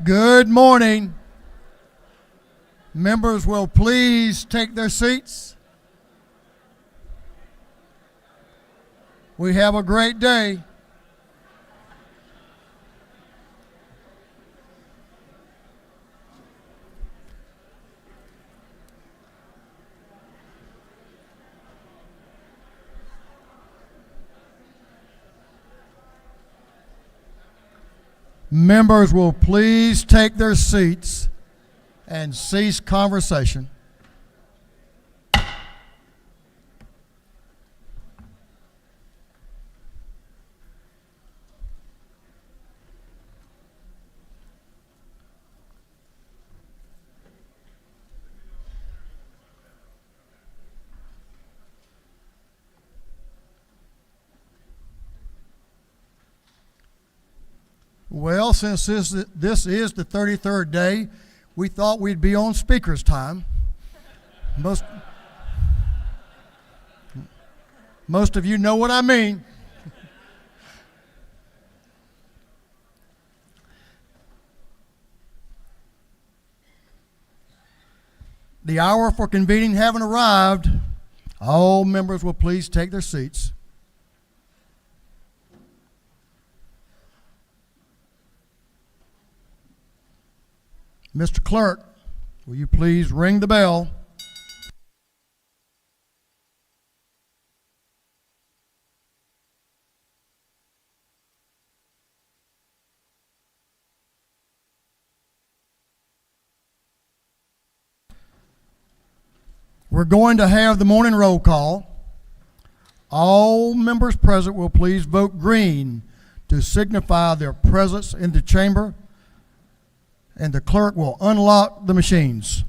Good morning. Members will please take their seats. We have a great day. Members will please take their seats and cease conversation. Well, since this is the 33rd day, we thought we'd be on speaker's time. Most of you know what I mean. The hour for convening having arrived, all members will please take their seats. Mr. Clerk, will you please ring the bell? We're going to have the morning roll call. All members present will please vote green to signify their presence in the chamber, and the clerk will unlock the machines.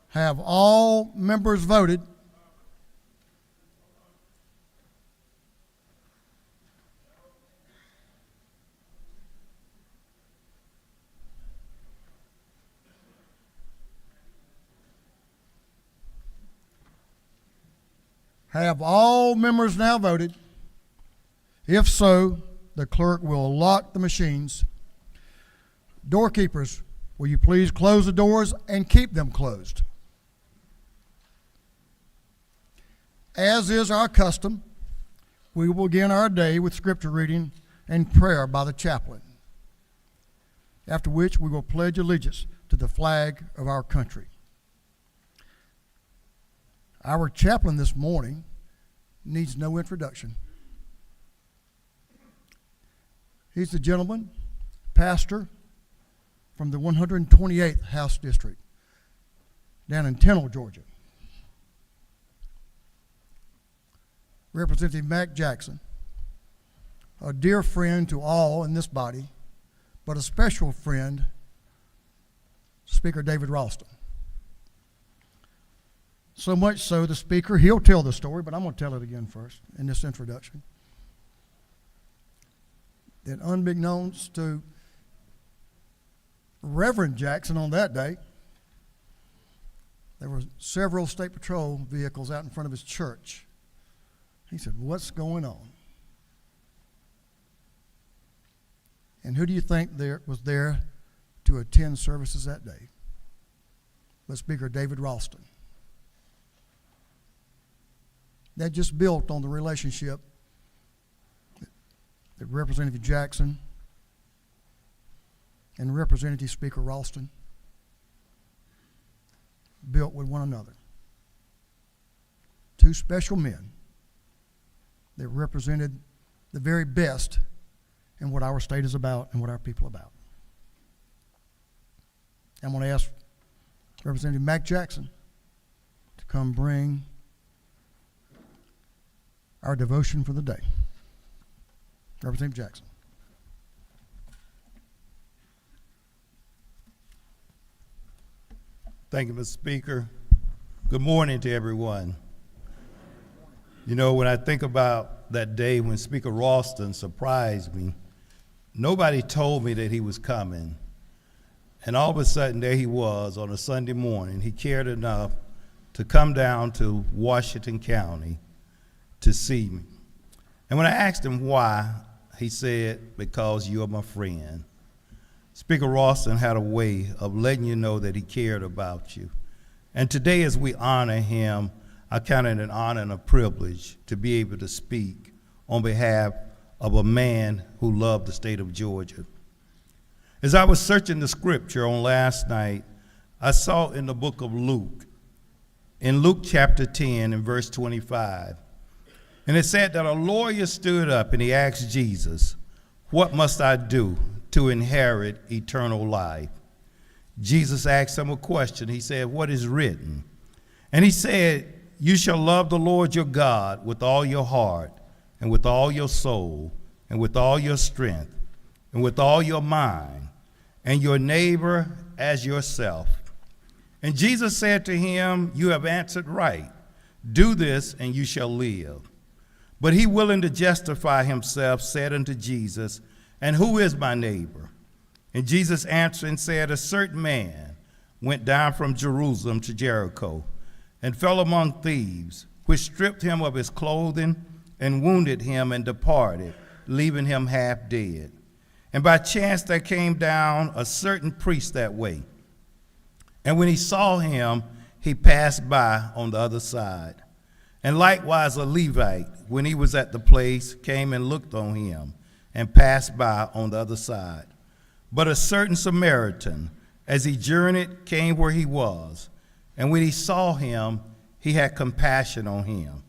Have all members voted? Have all members now voted? If so, the clerk will lock the machines. Doorkeepers, will you please close the doors and keep them closed? As is our custom, we will begin our day with scripture reading and prayer by the chaplain, after which we will pledge allegiance to the flag of our country. Our chaplain this morning needs no introduction. He's the gentleman, pastor from the 128th House District down in Tennille, Georgia. Representative Mac Jackson, a dear friend to all in this body, but a special friend, Speaker David Ralston. So much so, the speaker, he'll tell the story, but I'm going to tell it again first in this introduction. That unbeknownst to Reverend Jackson on that day, there were several state patrol vehicles out in front of his church. He said, "What's going on?" And who do you think was there to attend services that day? But Speaker David Ralston. That just built on the relationship that Representative Jackson and Representative Speaker Ralston built with one another. Two special men that represented the very best in what our state is about and what our people are about. I'm going to ask Representative Mac Jackson to come bring our devotion for the day. Representative Jackson. Thank you, Mr. Speaker. Good morning to everyone. You know, when I think about that day when Speaker Ralston surprised me, Nobody told me that he was coming. And all of a sudden, there he was on a Sunday morning. He cared enough to come down to Washington County to see me. And when I asked him why, he said, because you're my friend. Speaker Ralston had a way of letting you know that he cared about you. And today, as we honor him, I count it an honor and a privilege to be able to speak on behalf of a man who loved the state of Georgia. As I was searching the scripture on last night, I saw in the book of Luke, in Luke chapter 10 and verse 25, and it said that a lawyer stood up and he asked Jesus, "What must I do to inherit eternal life?" Jesus asked him a question. He said, "What is written?" And he said, "You shall love the Lord your God with all your heart and with all your soul and with all your strength and with all your mind, and your neighbor as yourself." And Jesus said to him, "You have answered right. Do this and you shall live." But he, willing to justify himself, said unto Jesus, "And who is my neighbor?" And Jesus answered and said, "A certain man went down from Jerusalem to Jericho and fell among thieves, which stripped him of his clothing and wounded him and departed, leaving him half dead. And by chance there came down a certain priest that way. And when he saw him, he passed by on the other side. And likewise a Levite, when he was at the place, came and looked on him and passed by on the other side. But a certain Samaritan, as he journeyed, came where he was. And when he saw him, he had compassion on him,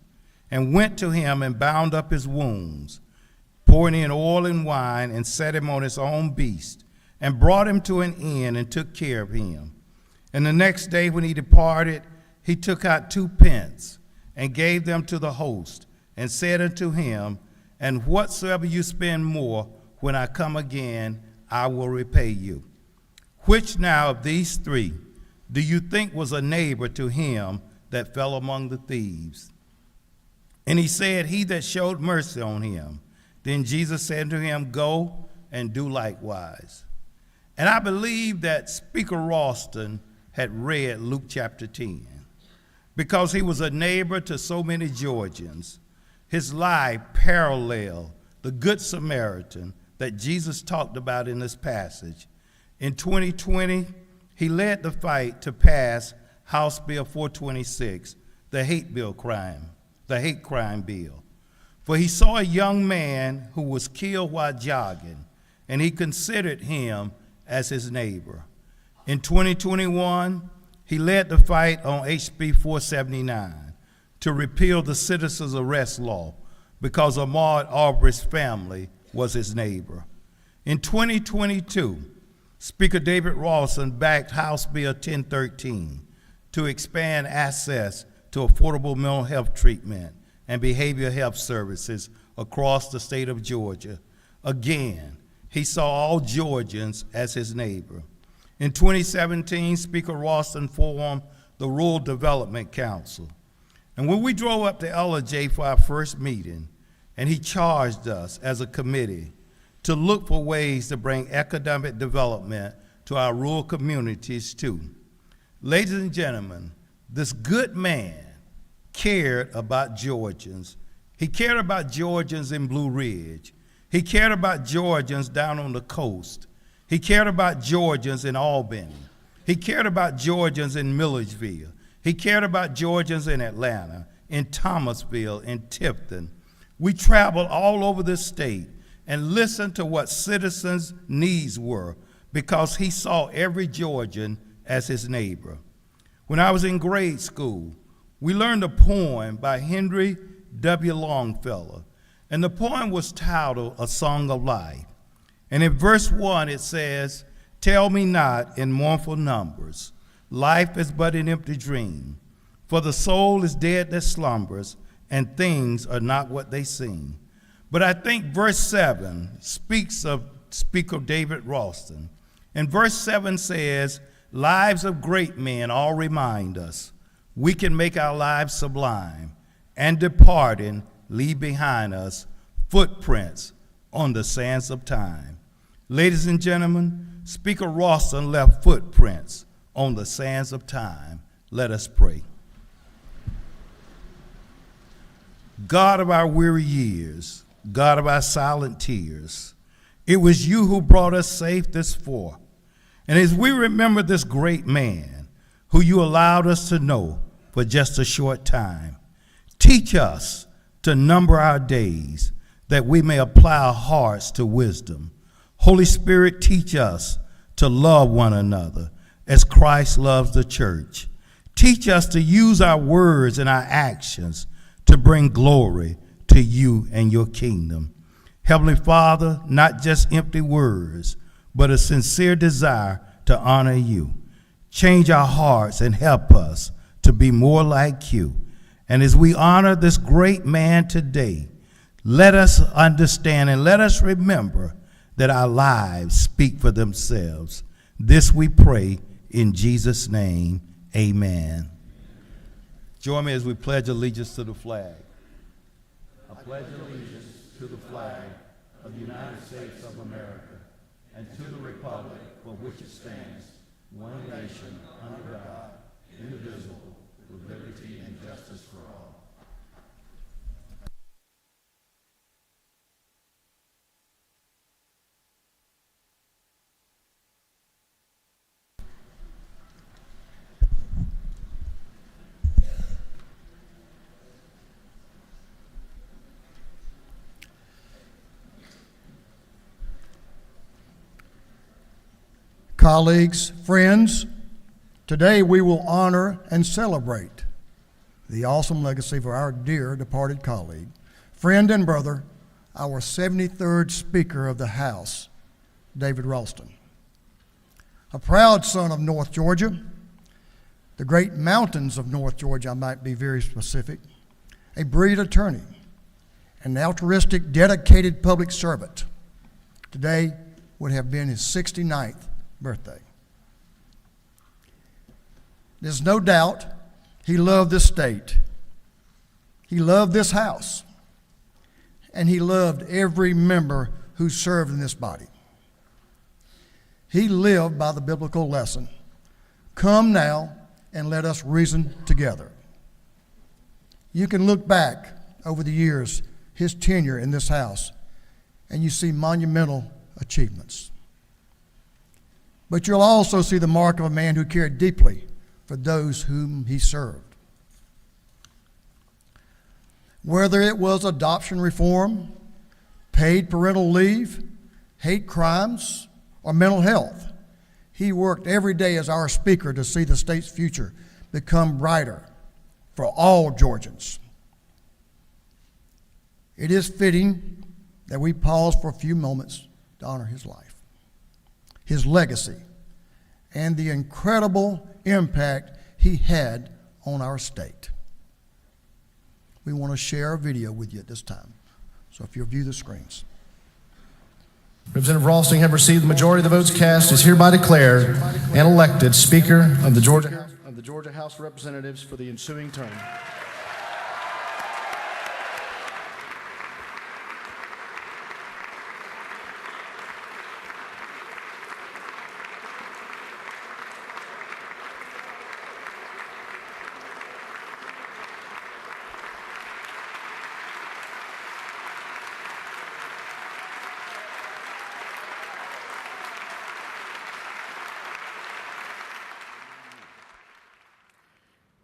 and went to him and bound up his wounds, pouring in oil and wine, and set him on his own beast, and brought him to an inn and took care of him. And the next day when he departed, he took out 2 pence and gave them to the host, and said unto him, "And whatsoever you spend more, when I come again, I will repay you." Which now of these 3 do you think was a neighbor to him that fell among the thieves? And he said, "He that showed mercy on him." Then Jesus said to him, "Go and do likewise." And I believe that Speaker Ralston had read Luke chapter 10 because he was a neighbor to so many Georgians. His life paralleled the Good Samaritan that Jesus talked about in this passage. In 2020, he led the fight to pass House Bill 426, the hate crime bill. For he saw a young man who was killed while jogging, and he considered him as his neighbor. In 2021, he led the fight on HB 479 to repeal the citizen's arrest law because Ahmaud Arbery's family was his neighbor. In 2022, Speaker David Ralston backed House Bill 1013 to expand access to affordable mental health treatment and behavioral health services across the state of Georgia. Again, he saw all Georgians as his neighbor. In 2017, Speaker Ralston formed the Rural Development Council. And when we drove up to LJ for our first meeting, and he charged us as a committee to look for ways to bring economic development to our rural communities too. Ladies and gentlemen, this good man cared about Georgians. He cared about Georgians in Blue Ridge. He cared about Georgians down on the coast. He cared about Georgians in Albany. He cared about Georgians in Milledgeville. He cared about Georgians in Atlanta, in Thomasville, in Tifton. We traveled all over this state and listened to what citizens' needs were because he saw every Georgian as his neighbor. When I was in grade school, we learned a poem by Henry W. Longfellow, and the poem was titled A Song of Life. And in verse 1 it says, "Tell me not in mournful numbers, life is but an empty dream, for the soul is dead that slumbers, and things are not what they seem." But I think verse 7 speaks of Speaker David Ralston. And verse 7 says, "Lives of great men all remind us we can make our lives sublime, and departing leave behind us footprints on the sands of time." Ladies and gentlemen, Speaker Ralston left footprints on the sands of time. Let us pray. God of our weary years, God of our silent tears, it was you who brought us safe this far. And as we remember this great man who you allowed us to know for just a short time, teach us to number our days that we may apply our hearts to wisdom. Holy Spirit, teach us to love one another as Christ loves the church. Teach us to use our words and our actions to bring glory to you and your kingdom. Heavenly Father, not just empty words, but a sincere desire to honor you. Change our hearts and help us to be more like you. And as we honor this great man today, let us understand and let us remember that our lives speak for themselves. This we pray in Jesus' name, amen. Join me as we pledge allegiance to the flag. I pledge allegiance to the flag of the United States of America and to the republic for which it stands, one nation, under God, indivisible, with liberty and justice for all. Colleagues, friends, today we will honor and celebrate the awesome legacy of our dear departed colleague, friend and brother, our 73rd Speaker of the House, David Ralston. A proud son of North Georgia, the great mountains of North Georgia, I might be very specific, a brilliant attorney, an altruistic, dedicated public servant. Today would have been his 69th birthday. There's no doubt he loved this state. He loved this house. And he loved every member who served in this body. He lived by the biblical lesson, come now and let us reason together. You can look back over the years, his tenure in this house, and you see monumental achievements. But you'll also see the mark of a man who cared deeply for those whom he served. Whether it was adoption reform, paid parental leave, hate crimes, or mental health, he worked every day as our speaker to see the state's future become brighter for all Georgians. It is fitting that we pause for a few moments to honor his life, his legacy, and the incredible impact he had on our state. We want to share a video with you at this time. So if you'll view the screens. Representative Ralston, have received the majority of the votes cast, is hereby declared and elected Speaker of the Georgia House of Representatives for the ensuing term.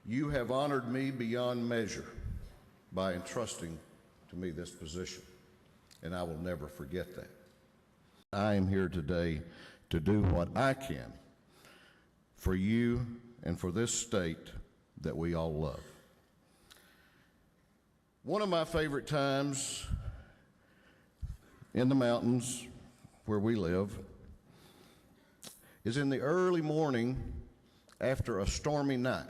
You have honored me beyond measure by entrusting to me this position, and I will never forget that. I am here today to do what I can for you and for this state that we all love. One of my favorite times in the mountains where we live is in the early morning after a stormy night.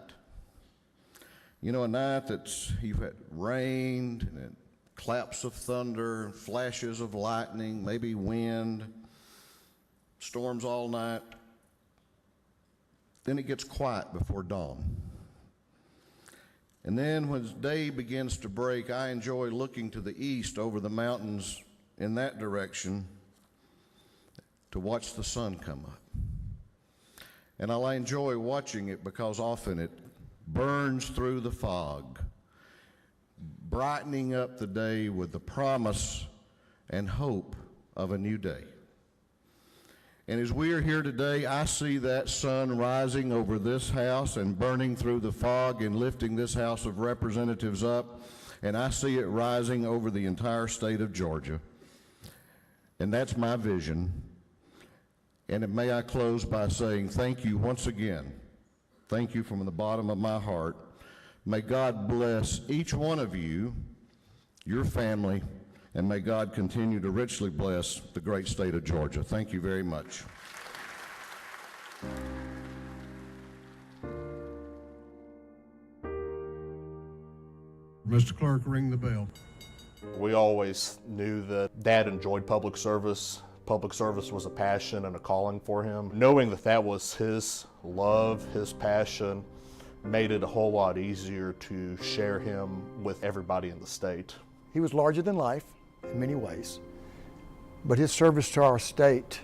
You know, a night that's you've had rain, and claps of thunder, flashes of lightning, maybe wind, storms all night. Then it gets quiet before dawn. And then when day begins to break, I enjoy looking to the east over the mountains in that direction to watch the sun come up. And I enjoy watching it because often it burns through the fog, brightening up the day with the promise and hope of a new day. And as we are here today, I see that sun rising over this house and burning through the fog and lifting this House of Representatives up, and I see it rising over the entire state of Georgia. And that's my vision. And may I close by saying thank you once again. Thank you from the bottom of my heart. May God bless each one of you, your family, and may God continue to richly bless the great state of Georgia. Thank you very much. Mr. Clerk, ring the bell. We always knew that Dad enjoyed public service. Public service was a passion and a calling for him. Knowing that that was his love, his passion, made it a whole lot easier to share him with everybody in the state. He was larger than life in many ways, but his service to our state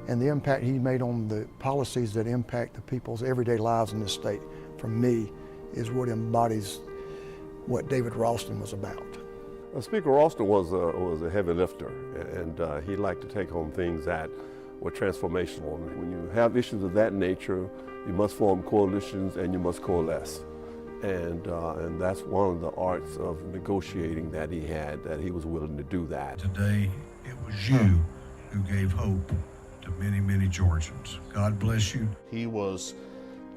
and the impact he made on the policies that impact the people's everyday lives in this state, for me, is what embodies what David Ralston was about. Speaker Ralston was a heavy lifter, and he liked to take on things that were transformational. And when you have issues of that nature, you must form coalitions and you must coalesce. And that's one of the arts of negotiating that he had, that he was willing to do that. Today, it was you who gave hope to many, many Georgians. God bless you. He was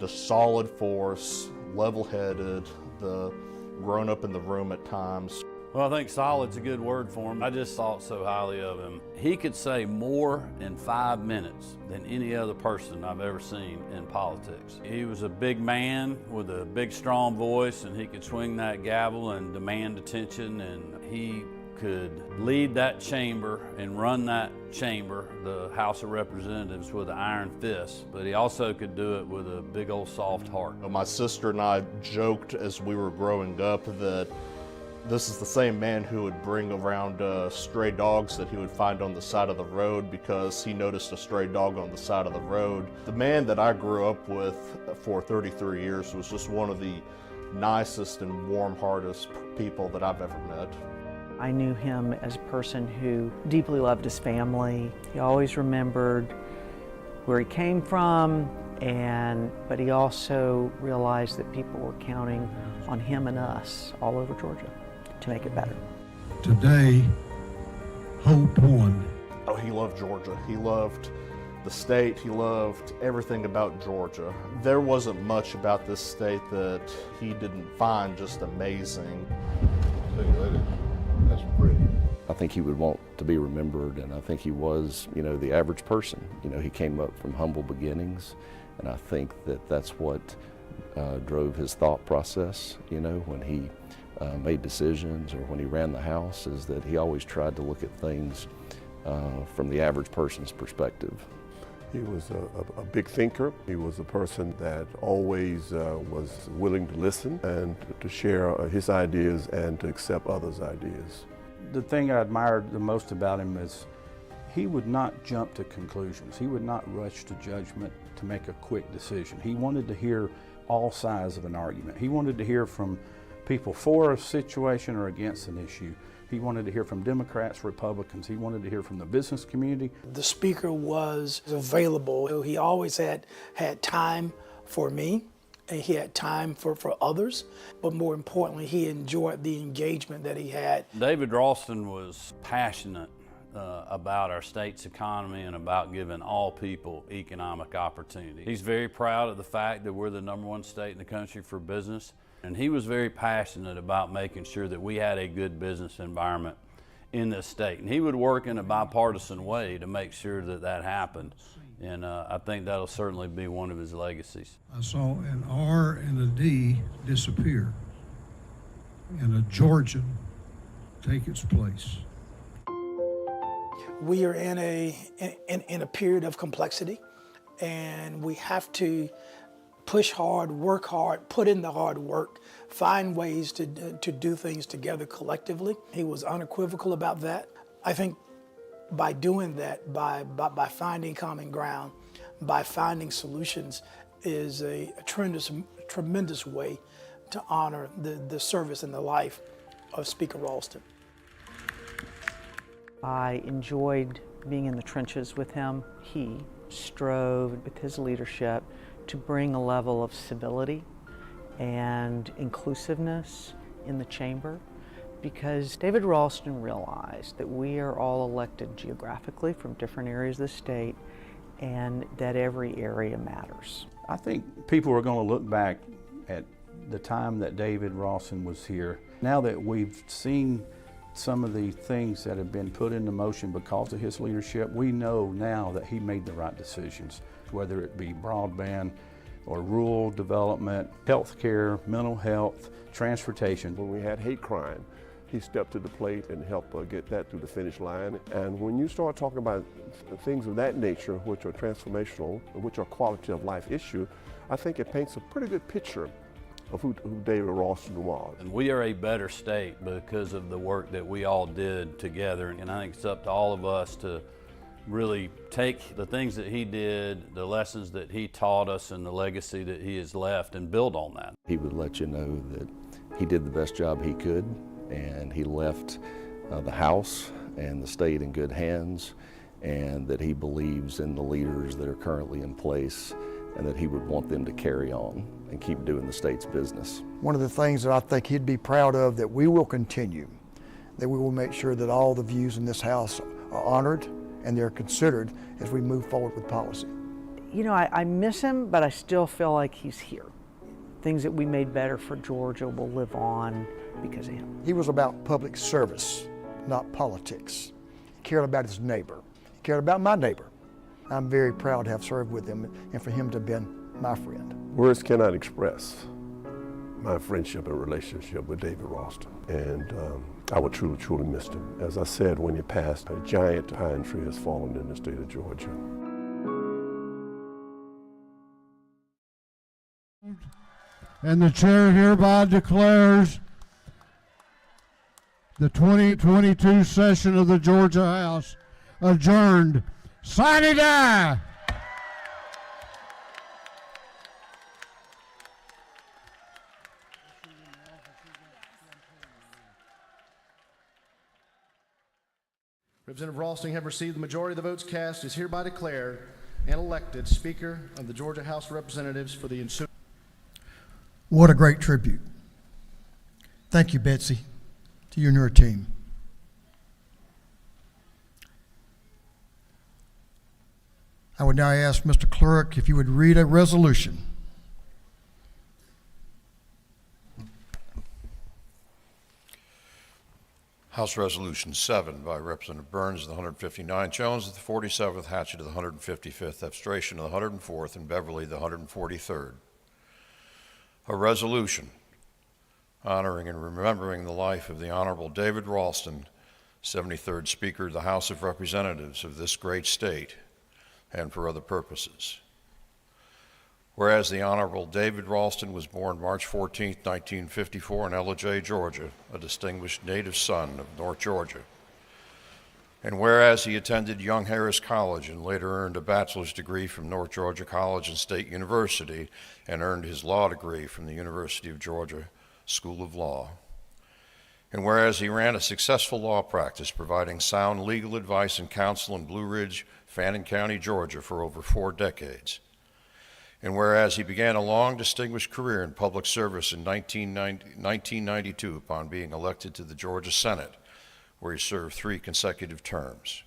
the solid force, level-headed, the grown up in the room at times. Well, I think solid's a good word for him. I just thought so highly of him. He could say more in 5 minutes than any other person I've ever seen in politics. He was a big man with a big, strong voice, and he could swing that gavel and demand attention, and he could lead that chamber and run that chamber, the House of Representatives, with an iron fist, but he also could do it with a big old soft heart. My sister and I joked as we were growing up that this is the same man who would bring around stray dogs that he would find on the side of the road because he noticed a stray dog on the side of the road. The man that I grew up with for 33 years was just one of the nicest and warm-hearted people that I've ever met. I knew him as a person who deeply loved his family. He always remembered where he came from, but he also realized that people were counting on him and us all over Georgia to make it better. Today, hope won. Oh, he loved Georgia. He loved the state. He loved everything about Georgia. There wasn't much about this state that he didn't find just amazing. That's pretty. I think he would want to be remembered, and I think he was, the average person. He came up from humble beginnings, and I think that that's what drove his thought process, when he made decisions or when he ran the House, is that he always tried to look at things from the average person's perspective. He was a big thinker. He was a person that always was willing to listen and to share his ideas and to accept others' ideas. The thing I admired the most about him is he would not jump to conclusions. He would not rush to judgment to make a quick decision. He wanted to hear all sides of an argument. He wanted to hear from people for a situation or against an issue. He wanted to hear from Democrats, Republicans. He wanted to hear from the business community. The speaker was available. He always had time for me, and he had time for others. But more importantly, he enjoyed the engagement that he had. David Ralston was passionate about our state's economy and about giving all people economic opportunity. He's very proud of the fact that we're the #1 state in the country for business. And he was very passionate about making sure that we had a good business environment in this state. And he would work in a bipartisan way to make sure that that happened. And I think that'll certainly be one of his legacies. I saw an R and a D disappear and a Georgian take its place. We are in a period of complexity, and we have to push hard, work hard, put in the hard work, find ways to do things together collectively. He was unequivocal about that. I think by doing that, by finding common ground, by finding solutions, is a tremendous way to honor the service and the life of Speaker Ralston. I enjoyed being in the trenches with him. He strove with his leadership to bring a level of civility and inclusiveness in the chamber, because David Ralston realized that we are all elected geographically from different areas of the state, and that every area matters. I think people are going to look back at the time that David Ralston was here. Now that we've seen some of the things that have been put into motion because of his leadership, we know now that he made the right decisions, whether it be broadband or rural development, health care, mental health, transportation. When we had hate crime, he stepped to the plate and helped get that through the finish line. And when you start talking about things of that nature, which are transformational, which are quality of life issue, I think it paints a pretty good picture of who David Ralston was. And we are a better state because of the work that we all did together. And I think it's up to all of us to really take the things that he did, the lessons that he taught us, and the legacy that he has left, and build on that. He would let you know that he did the best job he could, and he left the House and the state in good hands, and that he believes in the leaders that are currently in place, and that he would want them to carry on and keep doing the state's business. One of the things that I think he'd be proud of, that we will continue, that we will make sure that all the views in this House are honored and they're considered as we move forward with policy. You know, I miss him, but I still feel like he's here. Things that we made better for Georgia will live on because of him. He was about public service, not politics. He cared about his neighbor. He cared about my neighbor. I'm very proud to have served with him and for him to have been my friend. Words cannot express my friendship and relationship with David Ralston. And I would truly, truly miss him. As I said when he passed, a giant pine tree has fallen in the state of Georgia. And the chair hereby declares the 2022 session of the Georgia House adjourned. Sine die! Representative Ralston, have received the majority of the votes cast, is hereby declared and elected Speaker of the Georgia House of Representatives for the ensuing. What a great tribute. Thank you, Betsy, to you and your team. I would now ask Mr. Clerk if you would read a resolution. House Resolution 7 by Representative Burns of the 159, Jones of the 47th, Hatchett of the 155th, Abstration of the 104th, and Beverly the 143rd. A resolution honoring and remembering the life of the Honorable David Ralston, 73rd Speaker of the House of Representatives of this great state, and for other purposes. Whereas the Honorable David Ralston was born March 14, 1954 in Ellijay, Georgia, a distinguished native son of North Georgia. And whereas he attended Young Harris College and later earned a bachelor's degree from North Georgia College and State University and earned his law degree from the University of Georgia School of Law. And whereas he ran a successful law practice providing sound legal advice and counsel in Blue Ridge, Fannin County, Georgia for over 4 decades. And whereas he began a long, distinguished career in public service in 1992 upon being elected to the Georgia Senate, where he served 3 consecutive terms.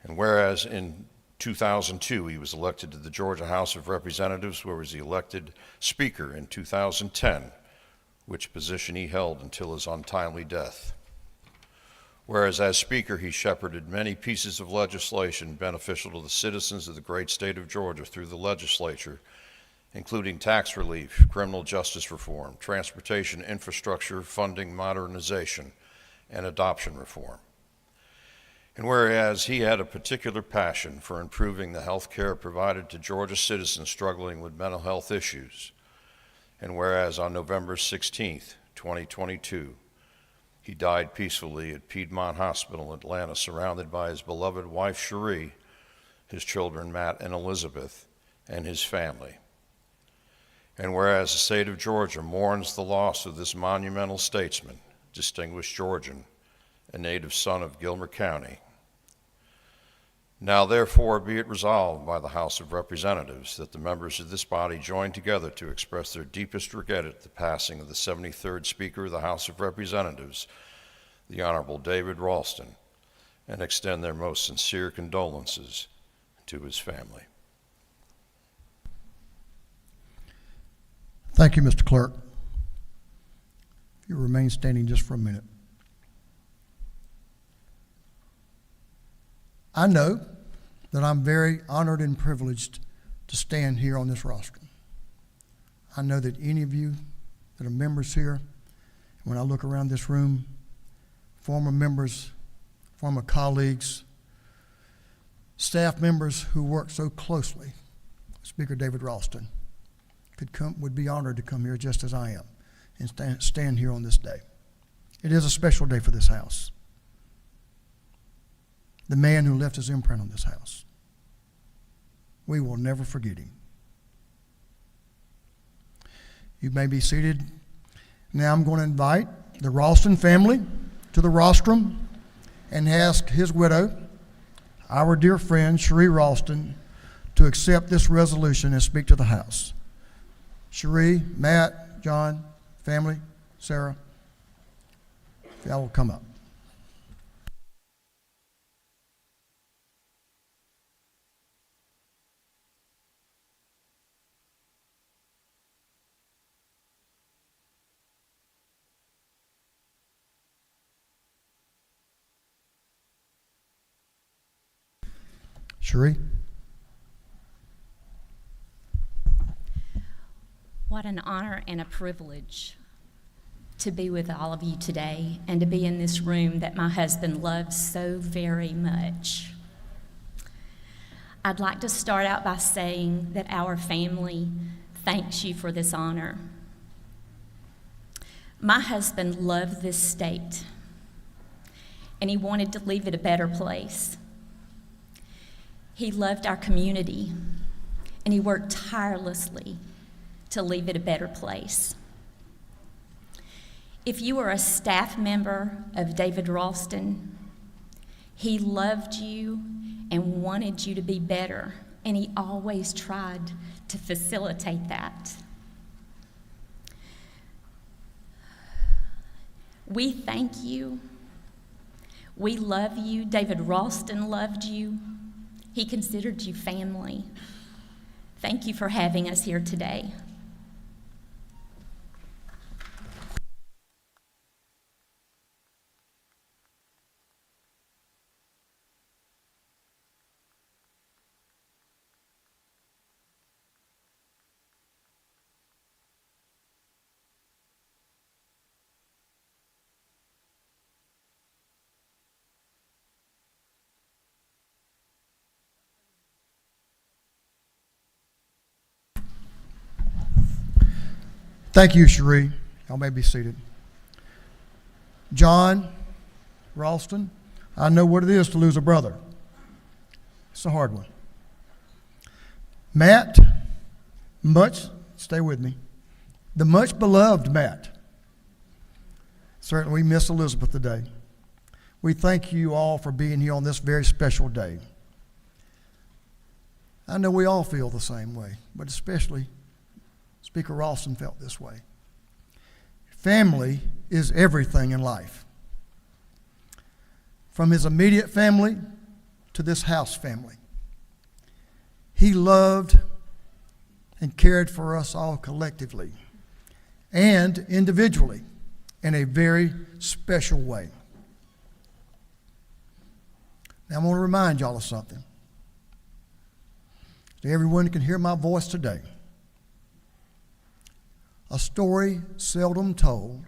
And whereas in 2002 he was elected to the Georgia House of Representatives, where he was elected Speaker in 2010, which position he held until his untimely death. Whereas as Speaker, he shepherded many pieces of legislation beneficial to the citizens of the great state of Georgia through the legislature, including tax relief, criminal justice reform, transportation infrastructure funding modernization, and adoption reform. And whereas he had a particular passion for improving the health care provided to Georgia citizens struggling with mental health issues, and whereas on November 16, 2022, He died peacefully at Piedmont Hospital, Atlanta, surrounded by his beloved wife, Cherie, his children, Matt and Elizabeth, and his family. And whereas the state of Georgia mourns the loss of this monumental statesman, distinguished Georgian, a native son of Gilmer County, now therefore be it resolved by the House of Representatives that the members of this body join together to express their deepest regret at the passing of the 73rd Speaker of the House of Representatives, the Honorable David Ralston, and extend their most sincere condolences to his family. Thank you, Mr. Clerk. If you remain standing just for a minute. I know that I'm very honored and privileged to stand here on this rostrum. I know that any of you that are members here, when I look around this room, former members, former colleagues, staff members who work so closely, Speaker David Ralston, would be honored to come here just as I am and stand here on this day. It is a special day for this house. The man who left his imprint on this house. We will never forget him. You may be seated. Now I'm going to invite the Ralston family to the rostrum and ask his widow, our dear friend Cherie Ralston, to accept this resolution and speak to the House. Cherie, Matt, John, family, Sarah, if y'all will come up. Cherie? What an honor and a privilege to be with all of you today and to be in this room that my husband loves so very much. I'd like to start out by saying that our family thanks you for this honor. My husband loved this state, and he wanted to leave it a better place. He loved our community, and he worked tirelessly to leave it a better place. If you were a staff member of David Ralston, he loved you and wanted you to be better, and he always tried to facilitate that. We thank you. We love you. David Ralston loved you. He considered you family. Thank you for having us here today. Thank you, Cherie. Y'all may be seated. John Ralston, I know what it is to lose a brother. It's a hard one. Matt, stay with me, the much beloved Matt. Certainly we miss Elizabeth today. We thank you all for being here on this very special day. I know we all feel the same way, but especially Speaker Ralston felt this way. Family is everything in life. From his immediate family to this house family. He loved and cared for us all collectively and individually in a very special way. Now I want to remind y'all of something. So everyone can hear my voice today. A story seldom told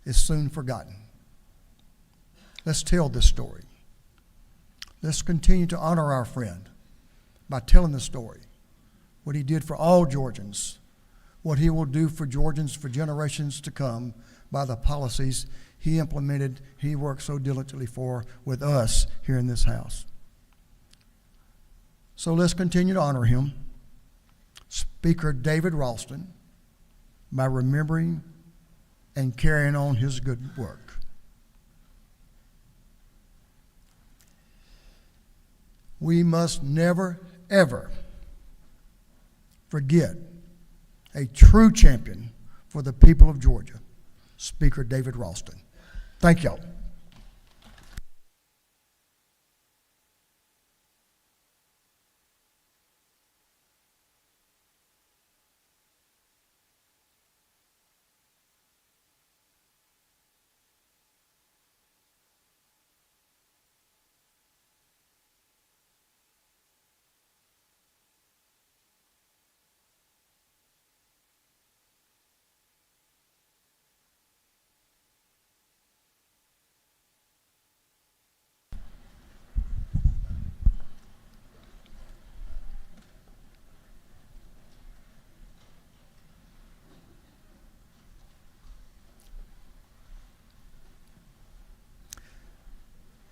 is soon forgotten. Let's tell this story. Let's continue to honor our friend by telling the story, what he did for all Georgians, what he will do for Georgians for generations to come by the policies he implemented, he worked so diligently for with us here in this house. So let's continue to honor him, Speaker David Ralston, by remembering and carrying on his good work. We must never, ever forget a true champion for the people of Georgia, Speaker David Ralston. Thank y'all.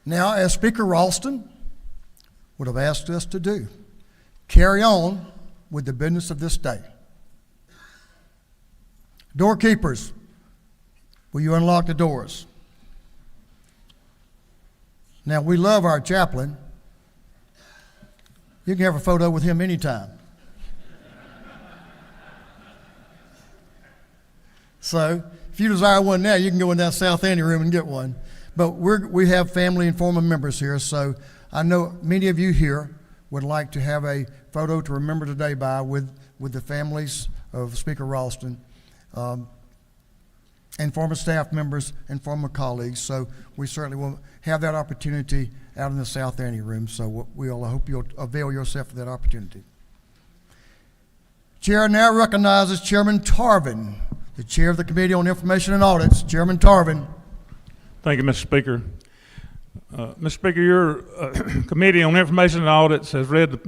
Now, as Speaker Ralston would have asked us to do, carry on with the business of this day. Doorkeepers, will you unlock the doors? Now, we love our chaplain. You can have a photo with him anytime. So, if you desire one now, you can go in that south ante room and get one. But we have family and former members here, so I know many of you here would like to have a photo to remember today by with the families of Speaker Ralston and former staff members and former colleagues. So we certainly will have that opportunity out in the south ante room. So I hope you'll avail yourself of that opportunity. Chair now recognizes Chairman Tarvin, the chair of the Committee on Information and Audits. Chairman Tarvin. Thank you, Mr. Speaker. Mr. Speaker, your Committee on Information and Audits has read the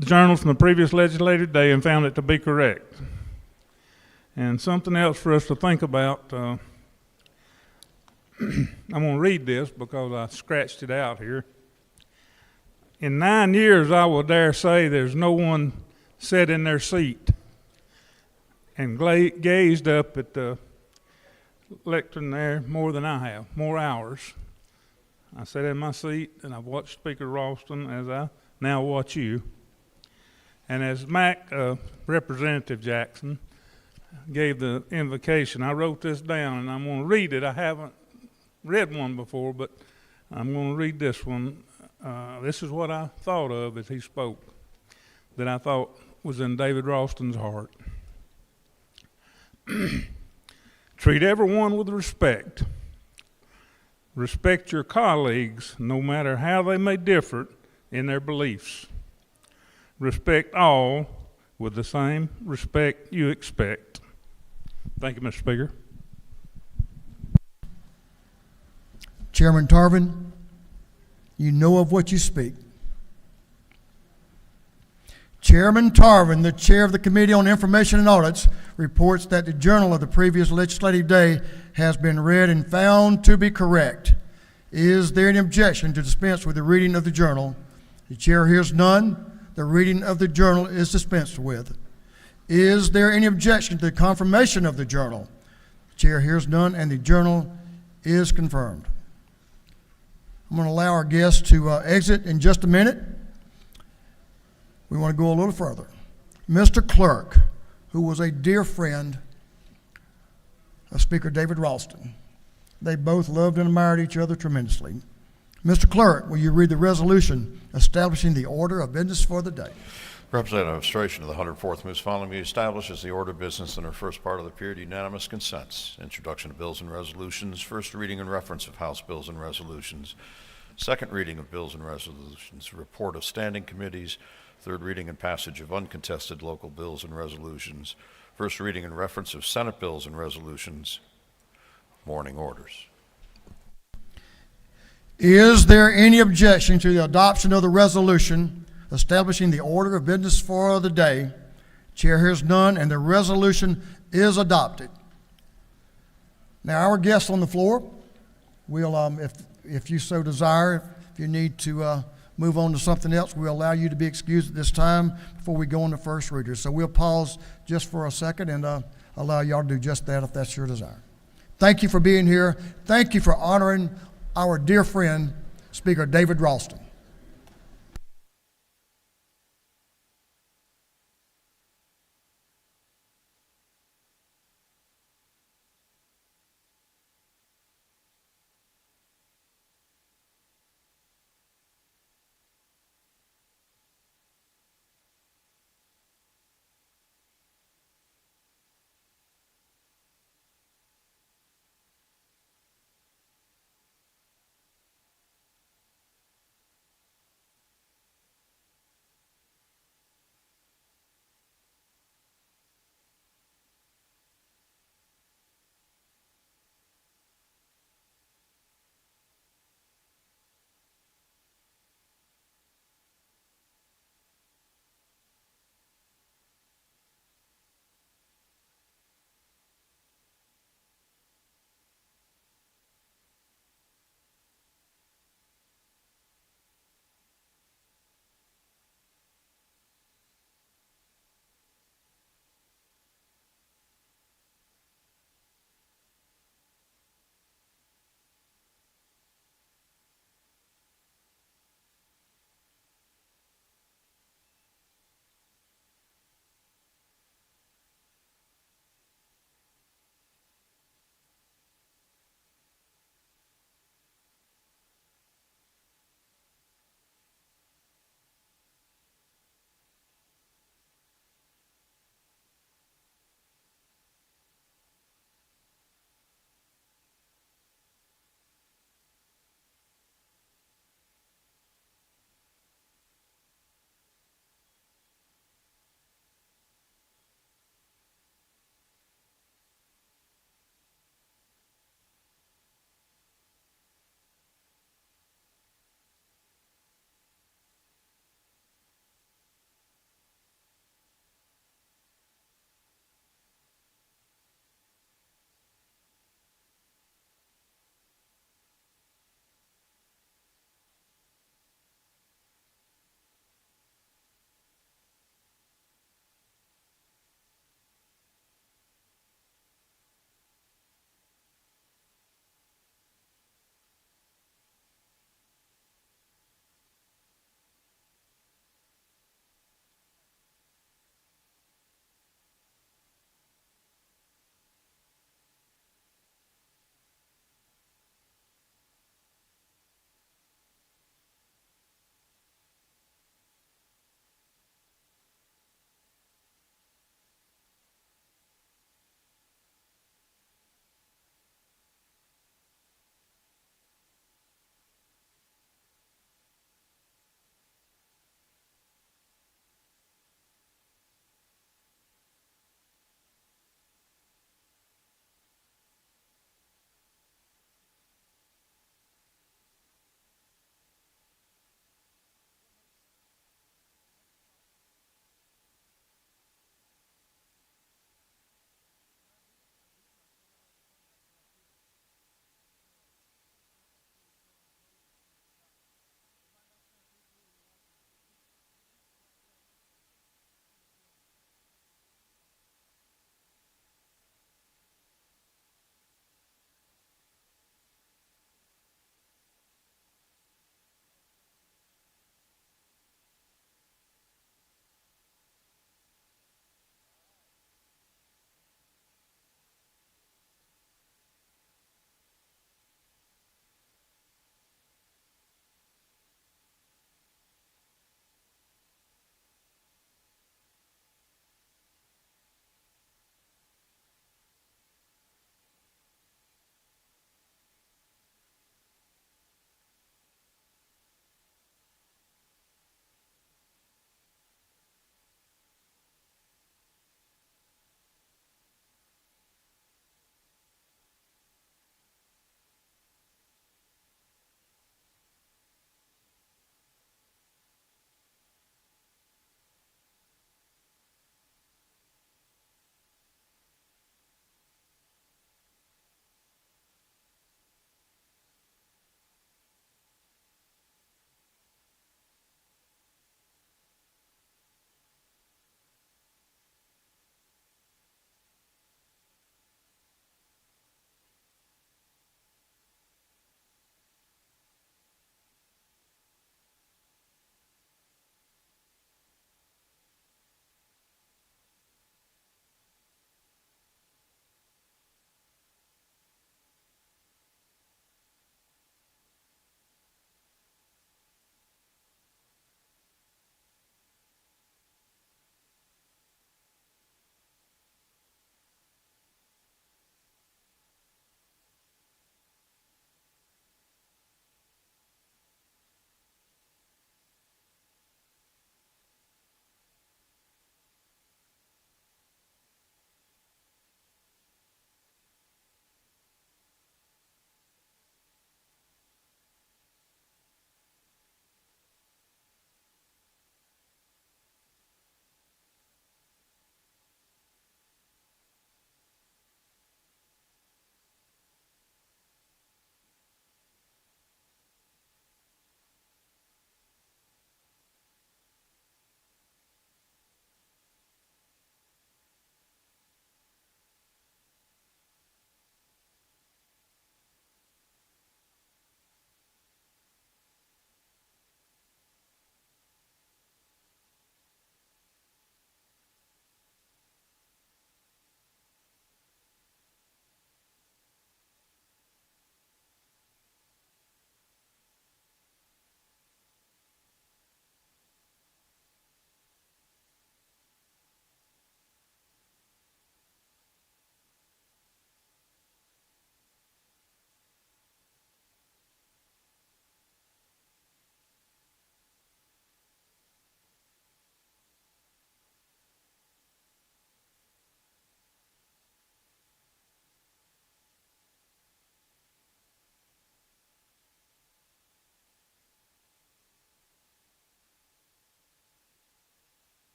journals from the previous legislative day and found it to be correct. And something else for us to think about, I'm going to read this because I scratched it out here. In 9 years, I will dare say there's no one sat in their seat and gazed up at the lectern there more than I have, more hours. I sat in my seat and I've watched Speaker Ralston as I now watch you. And as Mac, Representative Jackson, gave the invocation, I wrote this down and I'm going to read it. I haven't read one before, but I'm going to read this one. This is what I thought of as he spoke, that I thought was in David Ralston's heart. Treat everyone with respect. Respect your colleagues, no matter how they may differ in their beliefs. Respect all with the same respect you expect. Thank you, Mr. Speaker. Chairman Tarvin, you know of what you speak. Chairman Tarvin, the chair of the Committee on Information and Audits, reports that the journal of the previous legislative day has been read and found to be correct. Is there any objection to dispense with the reading of the journal? The chair hears none. The reading of the journal is dispensed with. Is there any objection to the confirmation of the journal? The chair hears none, and the journal is confirmed. I'm going to allow our guests to exit in just a minute. We want to go a little further. Mr. Clerk, who was a dear friend of Speaker David Ralston. They both loved and admired each other tremendously. Mr. Clerk, will you read the resolution establishing the order of business for the day? Representative Administration of the 104th moves following be established as the order of business in our first part of the period. Unanimous consents. Introduction of bills and resolutions. First reading and reference of House bills and resolutions. Second reading of bills and resolutions. Report of standing committees. Third reading and passage of uncontested local bills and resolutions. First reading and reference of Senate bills and resolutions. Morning orders. Is there any objection to the adoption of the resolution establishing the order of business for the day? Chair hears none, and the resolution is adopted. Now, our guests on the floor, we'll, if you so desire, if you need to move on to something else, we'll allow you to be excused at this time before we go on to first readers. So we'll pause just for a second and allow y'all to do just that if that's your desire. Thank you for being here. Thank you for honoring our dear friend, Speaker David Ralston.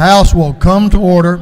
House will come to order.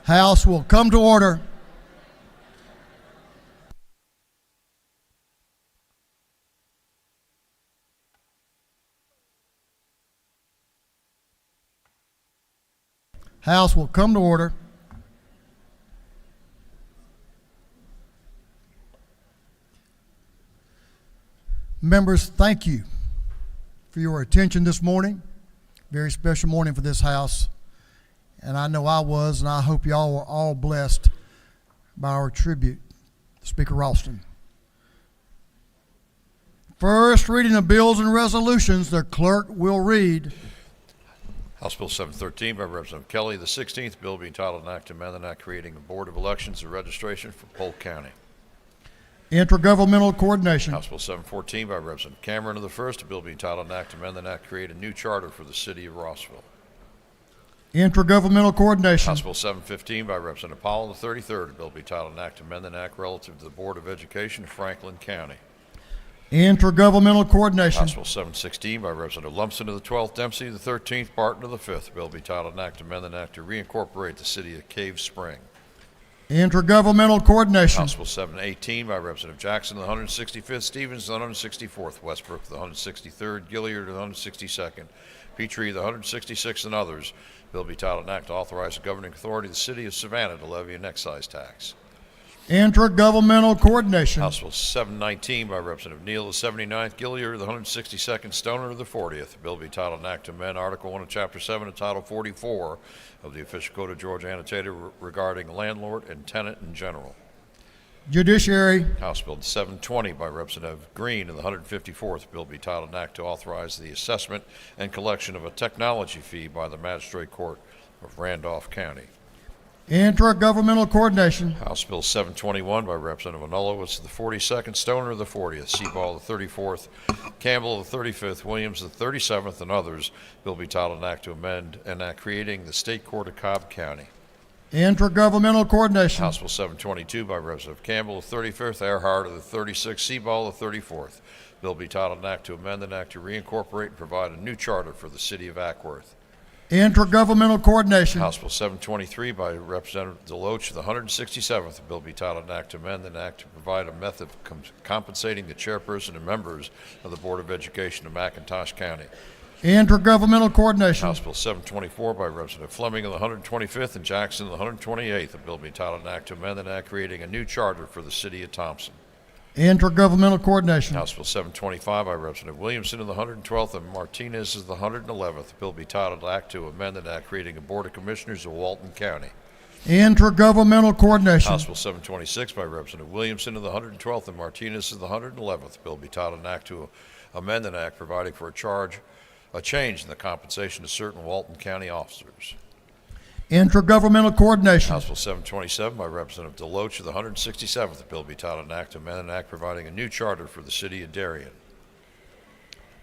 House will come to order. House will come to order. Members, thank you for your attention this morning. Very special morning for this house. And I know I was, and I hope y'all were all blessed by our tribute to Speaker Ralston. First reading of bills and resolutions, the clerk will read. House Bill 713 by Representative Kelly, the 16th bill being titled an act to amend the act creating a Board of Elections and Registration for Polk County. Intergovernmental coordination. House Bill 714 by Representative Cameron of the 1st, a bill being titled an act to amend the act create a new charter for the city of Rossville. Intergovernmental coordination. House Bill 715 by Representative Powell of the 33rd, a bill being titled an act to amend the act relative to the Board of Education of Franklin County. Intergovernmental coordination. House Bill 716 by Representative Lumpson of the 12th, Dempsey of the 13th, Barton of the 5th, a bill being titled an act to amend the act to reincorporate the city of Cave Spring. Intergovernmental coordination. House Bill 718 by Representative Jackson of the 165th, Stevens of the 164th, Westbrook of the 163rd, Gilliard of the 162nd, Petrie of the 166th, and others. Bill be titled an act to authorize the governing authority of the city of Savannah to levy an excise tax. Intergovernmental coordination. House Bill 719 by Representative Neal of the 79th, Gilliard of the 162nd, Stoner of the 40th. Bill be titled an act to amend Article 1 of Chapter 7 of Title 44 of the Official Code of Georgia Annotated regarding landlord and tenant in general. Judiciary. House Bill 720 by Representative Green of the 154th. Bill be titled an act to authorize the assessment and collection of a technology fee by the Magistrate Court of Randolph County. Intergovernmental coordination. House Bill 721 by Representative Anulowitz of the 42nd, Stoner of the 40th, Seaball of the 34th, Campbell of the 35th, Williams of the 37th, and others. Bill be titled an act to amend an act creating the State Court of Cobb County. Intergovernmental coordination. House Bill 722 by Representative Campbell of the 35th, Earhart of the 36th, Seaball of the 34th. Bill be titled an act to amend an act to reincorporate and provide a new charter for the city of Ackworth. Intergovernmental coordination. House Bill 723 by Representative Deloach of the 167th. A bill be titled an act to amend an act to provide a method of compensating the chairperson and members of the Board of Education of McIntosh County. Intergovernmental coordination. House Bill 724 by Representative Fleming of the 125th and Jackson of the 128th. A bill be titled an act to amend an act creating a new charter for the city of Thompson. Intergovernmental coordination. House Bill 725 by Representative Williamson of the 112th and Martinez of the 111th. A bill be titled Act to amend an act creating a Board of Commissioners of Walton County. Intergovernmental coordination. House Bill 726 by Representative Williamson of the 112th and Martinez of the 111th. A bill be titled an act to amend an act providing for a change in the compensation of certain Walton County officers. Intergovernmental coordination. House Bill 727 by Representative Deloach of the 167th. The bill be titled an act to amend an act providing a new charter for the city of Darien.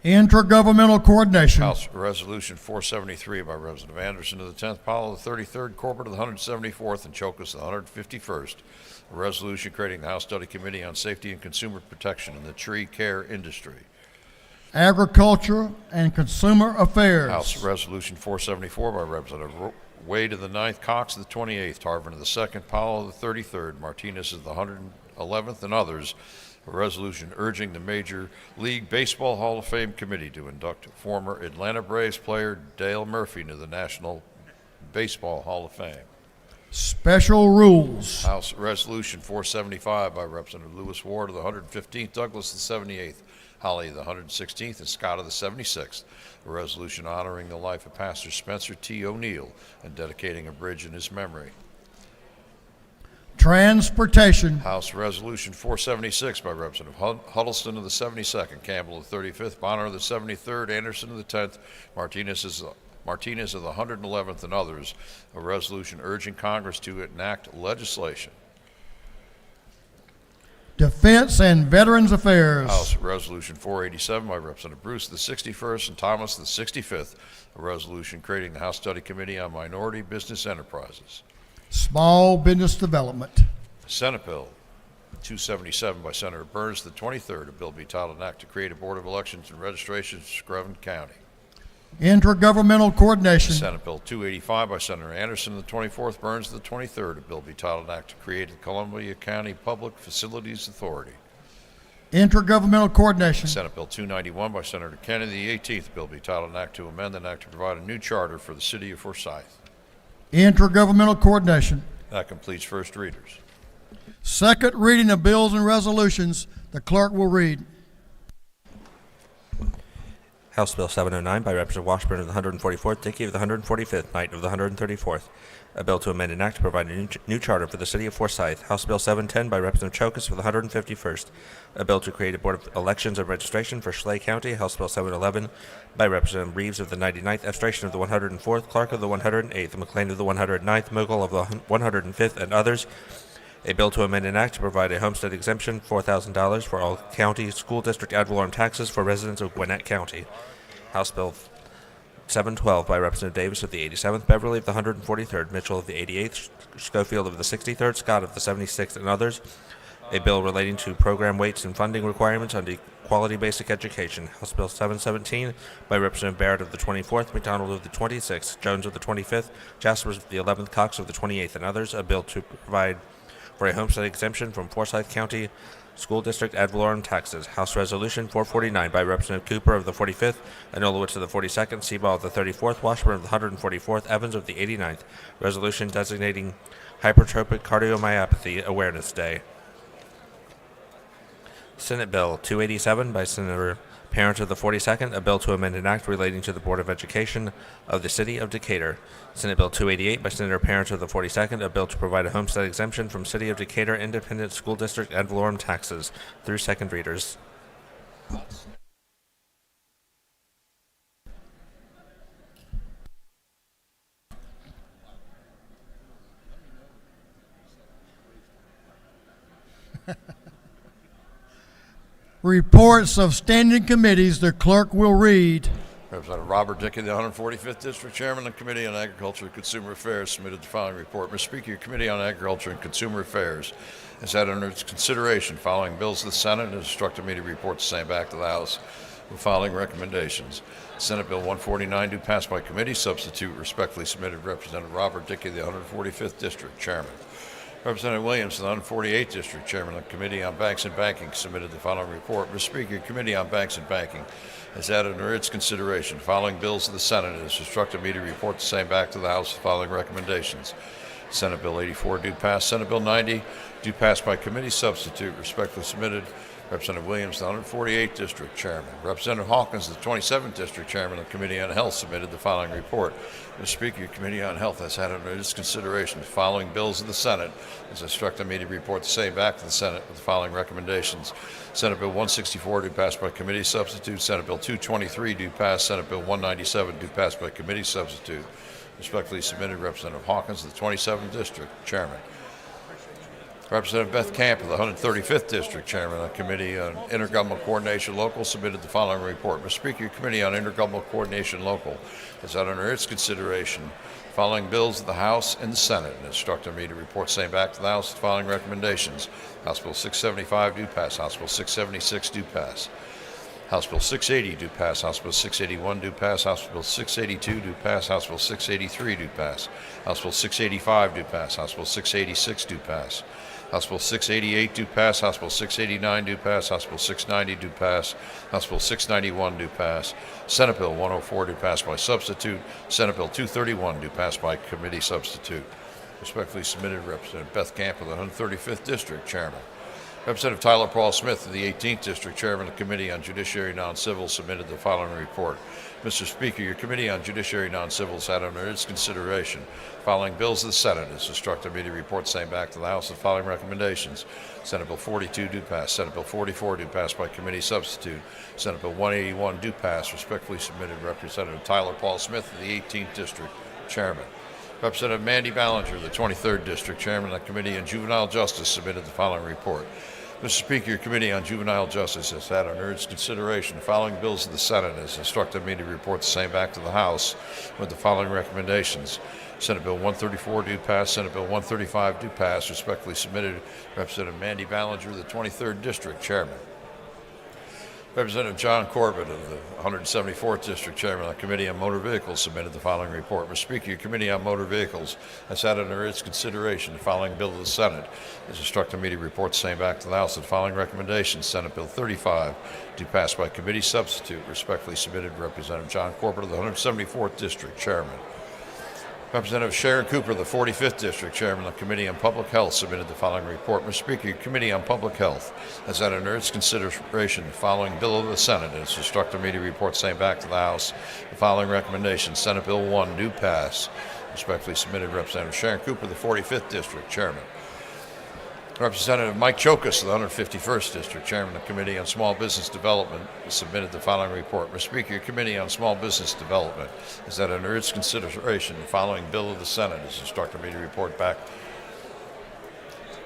Intergovernmental coordination. House Resolution 473 by Representative Anderson of the 10th, Powell of the 33rd, Corbett of the 174th, and Chokus of the 151st. A resolution creating the House Study Committee on Safety and Consumer Protection in the Tree Care Industry. Agriculture and Consumer Affairs. House Resolution 474 by Representative Wade of the 9th, Cox of the 28th, Tarvin of the 2nd, Powell of the 33rd, Martinez of the 111th, and others. A resolution urging the Major League Baseball Hall of Fame Committee to induct former Atlanta Braves player Dale Murphy into the National Baseball Hall of Fame. Special rules. House Resolution 475 by Representative Lewis Ward of the 115th, Douglas of the 78th, Holly of the 116th, and Scott of the 76th. A resolution honoring the life of Pastor Spencer T. O'Neill and dedicating a bridge in his memory. Transportation. House Resolution 476 by Representative Huddleston of the 72nd, Campbell of the 35th, Bonner of the 73rd, Anderson of the 10th, Martinez of the 111th, and others. A resolution urging Congress to enact legislation. Defense and Veterans Affairs. House Resolution 487 by Representative Bruce of the 61st and Thomas of the 65th. A resolution creating the House Study Committee on Minority Business Enterprises. Small Business Development. Senate Bill 277 by Senator Burns of the 23rd. A bill be titled an act to create a Board of Elections and Registrations for Screven County. Intergovernmental coordination. Senate Bill 285 by Senator Anderson of the 24th, Burns of the 23rd. A bill be titled an act to create the Columbia County Public Facilities Authority. Intergovernmental coordination. Senate Bill 291 by Senator Kennedy, the 18th. A bill be titled an act to amend an act to provide a new charter for the city of Forsyth. Intergovernmental coordination. That completes first readers. Second reading of bills and resolutions. The clerk will read. House Bill 709 by Representative Washburn of the 144th, Dickey of the 145th, Knight of the 134th. A bill to amend an act to provide a new charter for the city of Forsyth. House Bill 710 by Representative Chokus of the 151st. A bill to create a Board of Elections and Registration for Schley County. House Bill 711 by Representative Reeves of the 99th, Abstraction of the 104th, Clark of the 108th, McLean of the 109th, Mogul of the 105th, and others. A bill to amend an act to provide a homestead exemption, $4,000 for all county school district ad valorem taxes for residents of Gwinnett County. House Bill 712 by Representative Davis of the 87th, Beverly of the 143rd, Mitchell of the 88th, Schofield of the 63rd, Scott of the 76th, and others. A bill relating to program weights and funding requirements under quality basic education. House Bill 717 by Representative Barrett of the 24th, McDonald of the 26th, Jones of the 25th, Jaspers of the 11th, Cox of the 28th, and others. A bill to provide for a homestead exemption from Forsyth County School District ad valorem taxes. House Resolution 449 by Representative Cooper of the 45th, Anulowicz of the 42nd, Seabaugh of the 34th, Washburn of the 144th, Evans of the 89th. Resolution designating Hypertrophic Cardiomyopathy Awareness Day. Senate Bill 287 by Senator Parent of the 42nd, a bill to amend an act relating to the Board of Education of the City of Decatur. Senate Bill 288 by Senator Parent of the 42nd, a bill to provide a homestead exemption from City of Decatur Independent School District ad valorem taxes, through second readers. Reports of standing committees, the clerk will read. Representative Robert Dickey, the 145th District Chairman of the Committee on Agriculture and Consumer Affairs, submitted the following report. Mr. Speaker, your Committee on Agriculture and Consumer Affairs has had under its consideration following bills of the Senate and has instructed me to report the same back to the House with following recommendations. Senate Bill 149, due passed by committee, substitute, respectfully submitted Representative Robert Dickey, the 145th District Chairman. Representative Williams, the 148th District Chairman of the Committee on Banks and Banking, submitted the following report. Mr. Speaker, your Committee on Banks and Banking has had under its consideration following bills of the Senate and has instructed me to report the same back to the House with following recommendations. Senate Bill 84, due pass. Senate Bill 90, due pass by committee, substitute, respectfully submitted Representative Williams, the 148th District Chairman. Representative Hawkins, the 27th District Chairman of the Committee on Health, submitted the following report. Mr. Speaker, your Committee on Health has had under its consideration the following bills of the Senate, has instructed me to report the same back to the Senate with the following recommendations. Senate Bill 164, due pass by committee, substitute. Senate Bill 223, due pass. Senate Bill 197, due pass by committee, substitute. Respectfully submitted Representative Hawkins, the 27th District Chairman. Representative Beth Camp of the 135th District Chairman of the Committee on Intergovernmental Coordination Local, submitted the following report. Mr. Speaker, your Committee on Intergovernmental Coordination Local has had under its consideration following bills of the House and the Senate and instructed me to report same back to the House with the following recommendations. House Bill 675, due pass. House Bill 676, due pass. House Bill 680, due pass. House Bill 681, due pass. House Bill 682, due pass. House Bill 683, due pass. House Bill 685, due pass. House Bill 686, due pass. House Bill 688, due pass. House Bill 689, due pass. House Bill 690, due pass. House Bill 691, due pass. Senate Bill 104, due pass by substitute. Senate Bill 231, due pass by committee, substitute. Respectfully submitted Representative Beth Camp of the 135th District Chairman. Representative Tyler Paul Smith of the 18th District Chairman of the Committee on Judiciary Non-Civil, submitted the following report. Mr. Speaker, your Committee on Judiciary Non-Civils had under its consideration following bills of the Senate has instructed me to report the same back to the House with following recommendations. Senate Bill 42, due pass. Senate Bill 44, due pass by committee, substitute. Senate Bill 181, due pass. Respectfully submitted Representative Tyler Paul Smith of the 18th District Chairman. Representative Mandy Ballinger, the 23rd District Chairman of the Committee on Juvenile Justice, submitted the following report. Mr. Speaker, your Committee on Juvenile Justice has had under its consideration following bills of the Senate and has instructed me to report the same back to the House with the following recommendations. Senate Bill 134, due pass. Senate Bill 135, due pass. Respectfully submitted Representative Mandy Ballinger, the 23rd District Chairman. Representative John Corbett of the 174th District Chairman of the Committee on Motor Vehicles submitted the following report. Mr. Speaker, your Committee on Motor Vehicles has had under its consideration the following bill of the Senate. It has instructed me to report the same back to the House with the following recommendations. Senate Bill 35, due pass by committee, substitute. Respectfully submitted Representative John Corbett of the 174th District Chairman. Representative Sharon Cooper, the 45th District Chairman of the Committee on Public Health, submitted the following report. Mr. Speaker, your Committee on Public Health has had under its consideration the following bill of the Senate and has instructed me to report the same back to the House. The following recommendations. Senate Bill 1, due pass. Respectfully submitted Representative Sharon Cooper, the 45th District Chairman. Representative Mike Chokas, the 151st District Chairman of the Committee on Small Business Development, submitted the following report. Mr. Speaker, your Committee on Small Business Development is that under its consideration the following bill of the Senate has instructed me to report back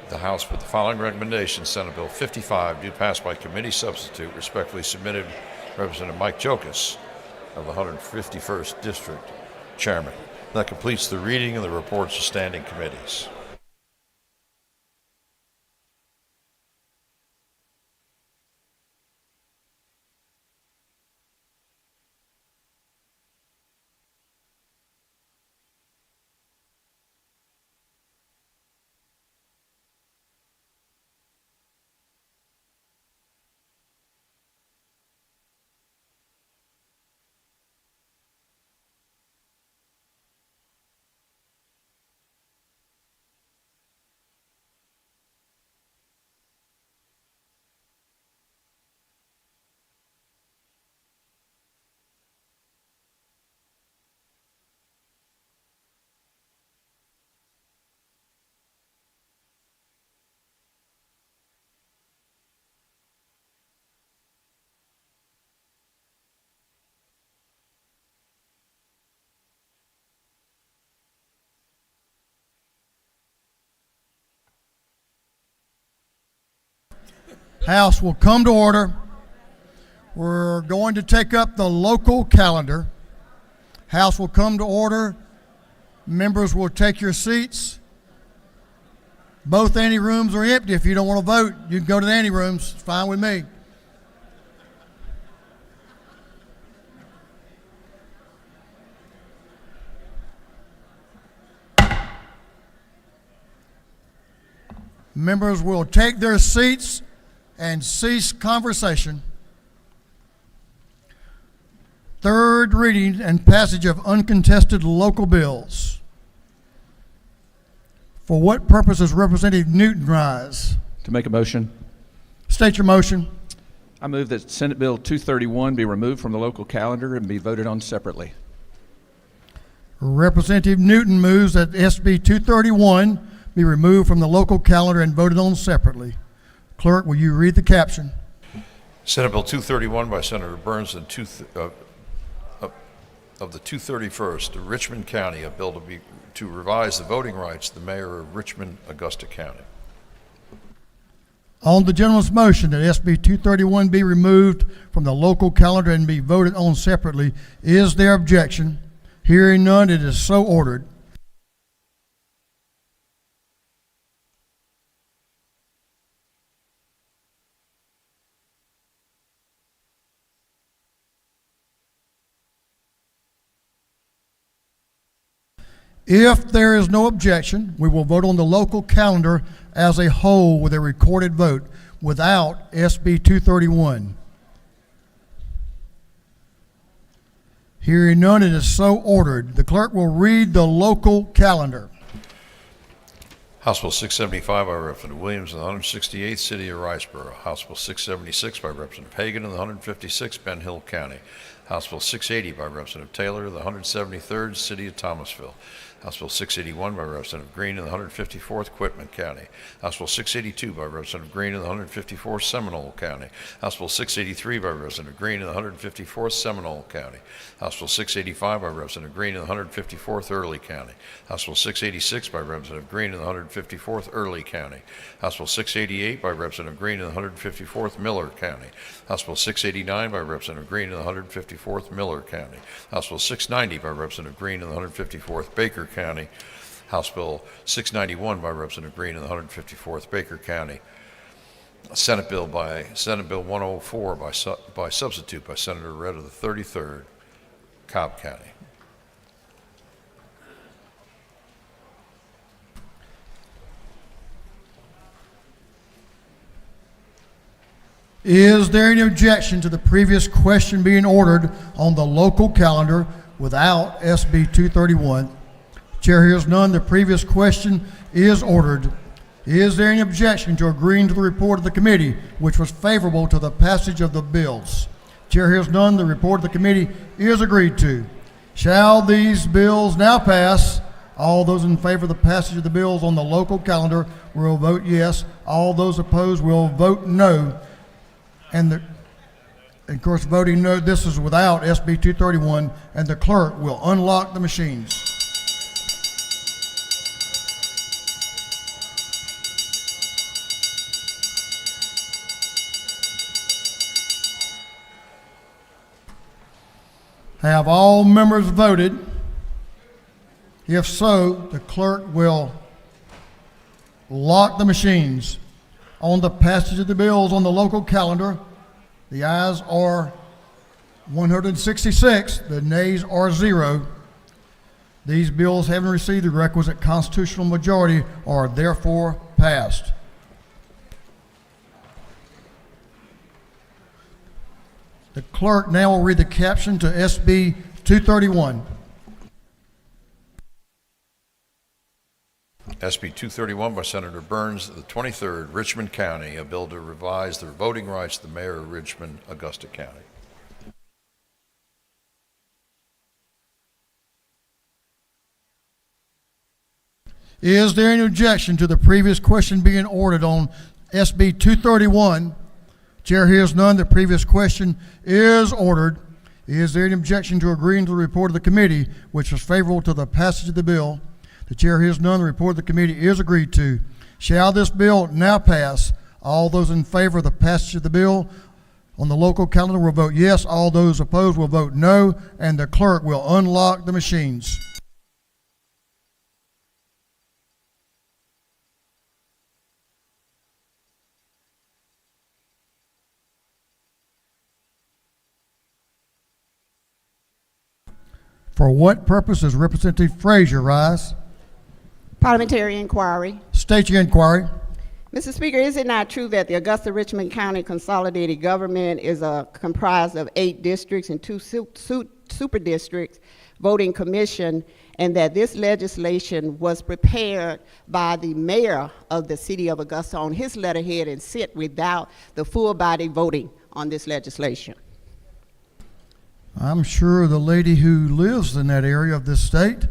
the House with the following recommendations. Senate Bill 55, due pass by committee, substitute. Respectfully submitted Representative Mike Chokas of the 151st District Chairman. That completes the reading of the reports of standing committees. House will come to order. We're going to take up the local calendar. House will come to order. Members will take your seats. Both ante rooms are empty. If you don't want to vote, you can go to the ante rooms. It's fine with me. Members will take their seats and cease conversation. Third reading and passage of uncontested local bills. For what purpose does Representative Newton rise? To make a motion. State your motion. I move that Senate Bill 231 be removed from the local calendar and be voted on separately. Representative Newton moves that SB 231 be removed from the local calendar and voted on separately. Clerk, will you read the caption? Senate Bill 231 by Senator Burns and of the 231st, Richmond County, a bill to revise the voting rights of the mayor of Richmond, Augusta County. On the gentleman's motion that SB 231 be removed from the local calendar and be voted on separately, is there objection? Hearing none, it is so ordered. If there is no objection, we will vote on the local calendar as a whole with a recorded vote without SB 231. Hearing none, it is so ordered. The clerk will read the local calendar. House Bill 675 by Representative Williams in the 168th City of Riceboro. House Bill 676 by Representative Hagan in the 156th Ben Hill County. House Bill 680 by Representative Taylor in the 173rd City of Thomasville. House Bill 681 by Representative Green in the 154th Quitman County. House Bill 682 by Representative Green in the 154th Seminole County. House Bill 683 by Representative Green in the 154th Seminole County. House Bill 685 by Representative Green in the 154th Early County. House Bill 686 by Representative Green in the 154th Early County. House Bill 688 by Representative Green in the 154th Miller County. House Bill 689 by Representative Green in the 154th Miller County. House Bill 690 by Representative Green in the 154th Baker County. House Bill 691 by Representative Green in the 154th Baker County. Senate Bill 104 by substitute by Senator Redd of the 33rd, Cobb County. Is there any objection to the previous question being ordered on the local calendar without SB 231? Chair hears none. The previous question is ordered. Is there any objection to agreeing to the report of the committee, which was favorable to the passage of the bills? Chair hears none. The report of the committee is agreed to. Shall these bills now pass? All those in favor of the passage of the bills on the local calendar will vote yes. All those opposed will vote no. And of course, voting no, this is without SB 231, and the clerk will unlock the machines. Have all members voted? If so, the clerk will lock the machines. On the passage of the bills on the local calendar, the ayes are 166, the nays are 0. These bills, having received the requisite constitutional majority, are therefore passed. The clerk now will read the caption to SB 231. SB 231 by Senator Burns of the 23rd, Richmond County, a bill to revise the voting rights of the mayor of Richmond, Augusta County. Is there any objection to the previous question being ordered on SB 231? Chair hears none. The previous question is ordered. Is there any objection to agreeing to the report of the committee, which was favorable to the passage of the bill? The chair hears none. The report of the committee is agreed to. Shall this bill now pass? All those in favor of the passage of the bill on the local calendar will vote yes. All those opposed will vote no, and the clerk will unlock the machines. For what purpose does Representative Frazier rise? Parliamentary inquiry. State your inquiry. Mr. Speaker, is it not true that the Augusta-Richmond County Consolidated Government is comprised of 8 districts and 2 super districts voting commission, and that this legislation was prepared by the mayor of the city of Augusta on his letterhead and sent without the full body voting on this legislation? I'm sure the lady who lives in that area of this state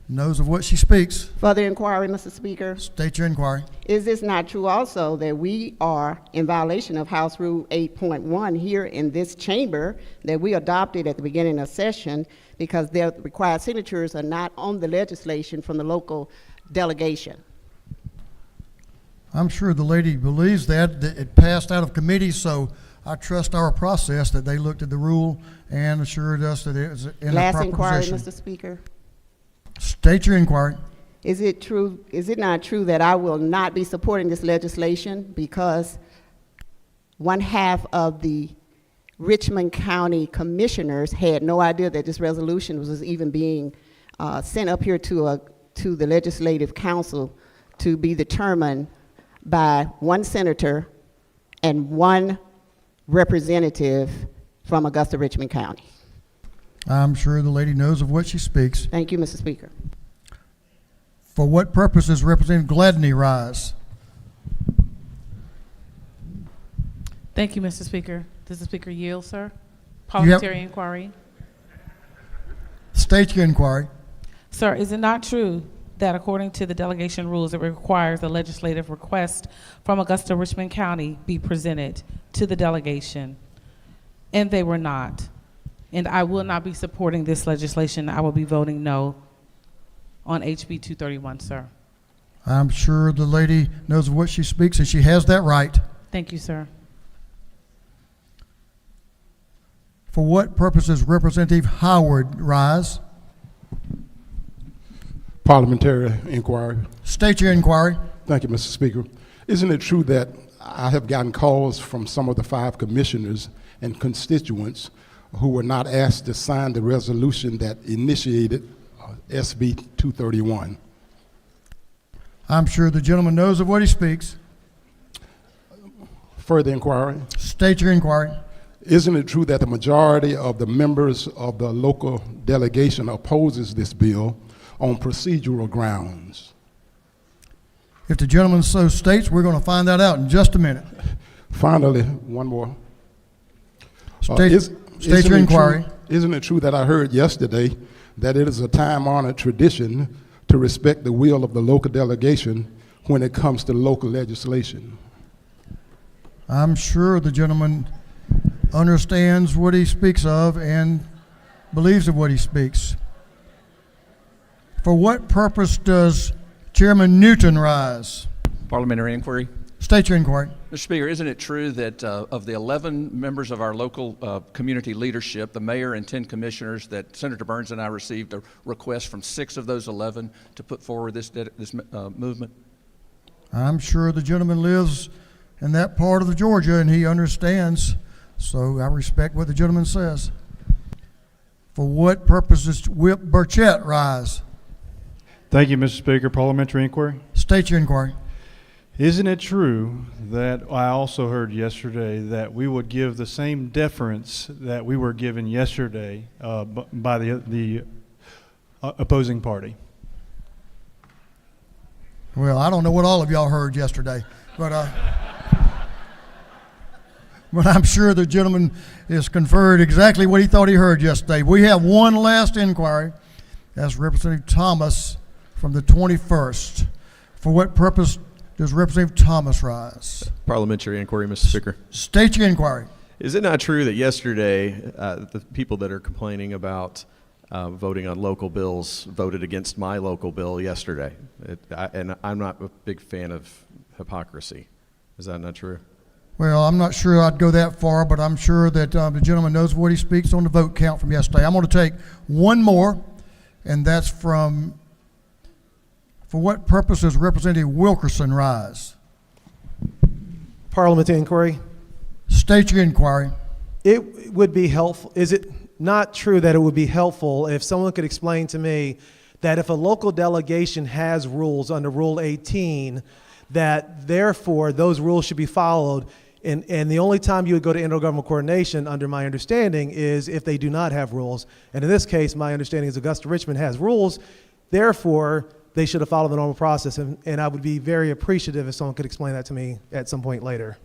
knows of what she speaks. Further inquiry, Mr. Speaker. State your inquiry. Is this not true also that we are in violation of House Rule 8.1 here in this chamber that we adopted at the beginning of session because the required signatures are not on the legislation from the local delegation? I'm sure the lady believes that it passed out of committee, so I trust our process that they looked at the rule and assured us that it was in Last the proper inquiry, position. Mr. Speaker. State your inquiry. Is it not true that I will not be supporting this legislation because 1/2 of the Richmond County commissioners had no idea that this resolution was even being sent up here to the Legislative Council to be determined by 1 senator and 1 representative from Augusta-Richmond County? I'm sure the lady knows of what she speaks. Thank you, Mr. Speaker. For what purpose does Representative Gladney rise? Thank you, Mr. Speaker. Does the Speaker yield, sir? Parliamentary inquiry. State your inquiry. Sir, is it not true that according to the delegation rules, it requires a legislative request from Augusta-Richmond County be presented to the delegation? And they were not. And I will not be supporting this legislation. I will be voting no on HB 231, sir. I'm sure the lady knows of what she speaks, and she has that right. Thank you, sir. For what purpose does Representative Howard rise? Parliamentary inquiry. State your inquiry. Thank you, Mr. Speaker. Isn't it true that I have gotten calls from some of the 5 commissioners and constituents who were not asked to sign the resolution that initiated SB 231? I'm sure the gentleman knows of what he speaks. Further inquiry. State your inquiry. Isn't it true that the majority of the members of the local delegation opposes this bill on procedural grounds? If the gentleman so states, we're going to find that out in just a minute. Finally, one more. State your inquiry. Isn't it true that I heard yesterday that it is a time-honored tradition to respect the will of the local delegation when it comes to local legislation? I'm sure the gentleman understands what he speaks of and believes of what he speaks. For what purpose does Chairman Newton rise? Parliamentary inquiry. State your inquiry. Mr. Speaker, isn't it true that of the 11 members of our local community leadership, the mayor and 10 commissioners, that Senator Burns and I received a request from 6 of those 11 to put forward this movement? I'm sure the gentleman lives in that part of Georgia and he understands, so I respect what the gentleman says. For what purpose does Whip Burchett rise? Thank you, Mr. Speaker. Parliamentary inquiry. State your inquiry. Isn't it true that I also heard yesterday that we would give the same deference that we were given yesterday by the opposing party? Well, I don't know what all of y'all heard yesterday, but I'm sure the gentleman has conferred exactly what he thought he heard yesterday. We have one last inquiry. That's Representative Thomas from the 21st. For what purpose does Representative Thomas rise? Parliamentary inquiry, Mr. Speaker. State your inquiry. Is it not true that yesterday the people that are complaining about voting on local bills voted against my local bill yesterday? And I'm not a big fan of hypocrisy. Is that not true? Well, I'm not sure I'd go that far, but I'm sure that the gentleman knows what he speaks on the vote count from yesterday. I'm going to take one more, and that's from, for what purpose does Representative Wilkerson rise? Parliamentary inquiry. State your inquiry. It would be helpful. Is it not true that it would be helpful if someone could explain to me that if a local delegation has rules under Rule 18, that therefore those rules should be followed, and the only time you would go to intergovernmental coordination, under my understanding, is if they do not have rules. And in this case, my understanding is Augusta Richmond has rules, therefore they should have followed the normal process, and I would be very appreciative if someone could explain that to me at some point later.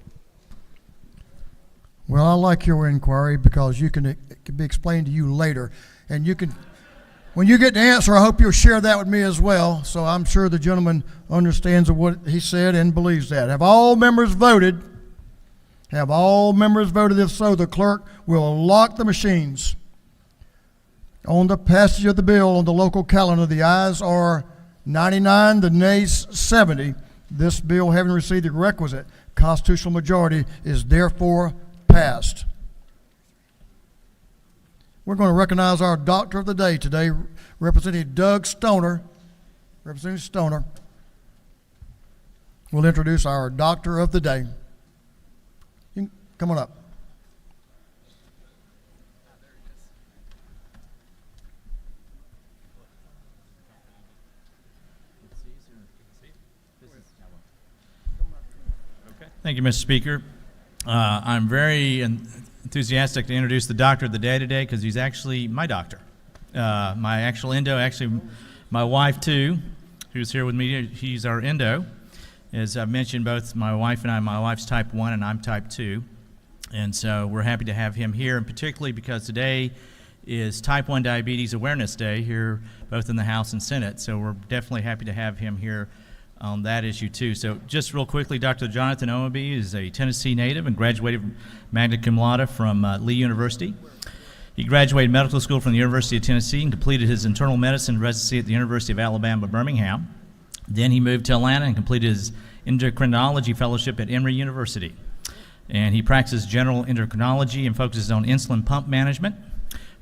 Well, I like your inquiry because it can be explained to you later. And you can, when you get the answer, I hope you'll share that with me as well. So I'm sure the gentleman understands what he said and believes that. Have all members voted? Have all members voted? If so, the clerk will lock the machines. On the passage of the bill on the local calendar, the ayes are 99, the nays 70. This bill, having received the requisite constitutional majority, is therefore passed. We're going to recognize our doctor of the day today, Representative Doug Stoner. Representative Stoner will introduce our doctor of the day. You can come on up. Thank you, Mr. Speaker. I'm very enthusiastic to introduce the doctor of the day today because he's actually my doctor. My actual endo, actually my wife too, who's here with me, she's our endo. As I've mentioned, both my wife and I, my wife's type 1 and I'm type 2. And so we're happy to have him here, and particularly because today is Type 1 Diabetes Awareness Day here, both in the House and Senate. So we're definitely happy to have him here on that issue too. So just real quickly, Dr. Jonathan Omaby is a Tennessee native and graduated magna cum laude from Lee University. He graduated medical school from the University of Tennessee and completed his internal medicine residency at the University of Alabama, Birmingham. Then he moved to Atlanta and completed his endocrinology fellowship at Emory University. And he practices general endocrinology and focuses on insulin pump management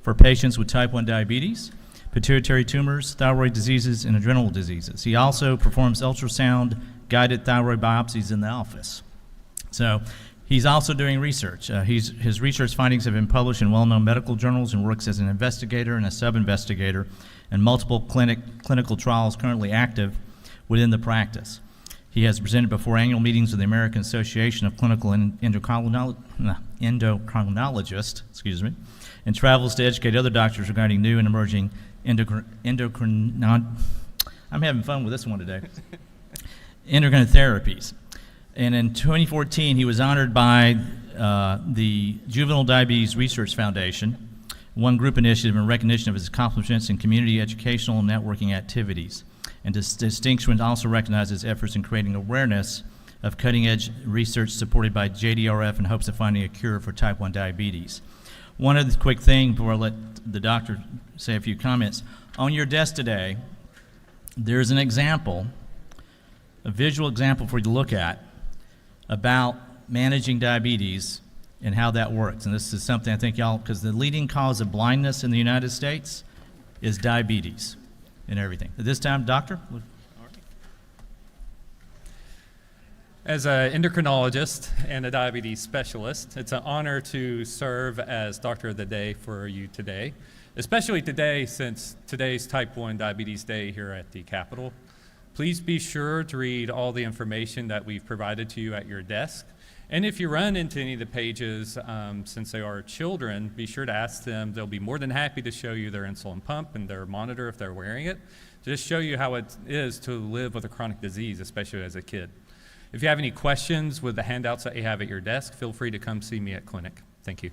for patients with type 1 diabetes, pituitary tumors, thyroid diseases, and adrenal diseases. He also performs ultrasound-guided thyroid biopsies in the office. So he's also doing research. His research findings have been published in well-known medical journals and works as an investigator and a sub-investigator in multiple clinical trials currently active within the practice. He has presented before annual meetings of the American Association of Clinical Endocrinologists, and travels to educate other doctors regarding new and emerging endocrine therapies. And in 2014, he was honored by the Juvenile Diabetes Research Foundation, one group initiative in recognition of his accomplishments in community educational and networking activities. And this distinction also recognizes efforts in creating awareness of cutting-edge research supported by JDRF in hopes of finding a cure for type 1 diabetes. One other quick thing before I let the doctor say a few comments. On your desk today, there's an example, a visual example for you to look at about managing diabetes and how that works. And this is something I think y'all, because the leading cause of blindness in the United States is diabetes and everything. At this time, doctor? As an endocrinologist and a diabetes specialist, it's an honor to serve as Doctor of the Day for you today, especially today since today's Type 1 Diabetes Day here at the Capitol. Please be sure to read all the information that we've provided to you at your desk. And if you run into any of the pages, since they are children, be sure to ask them. They'll be more than happy to show you their insulin pump and their monitor if they're wearing it, to just show you how it is to live with a chronic disease, especially as a kid. If you have any questions with the handouts that you have at your desk, feel free to come see me at clinic. Thank you.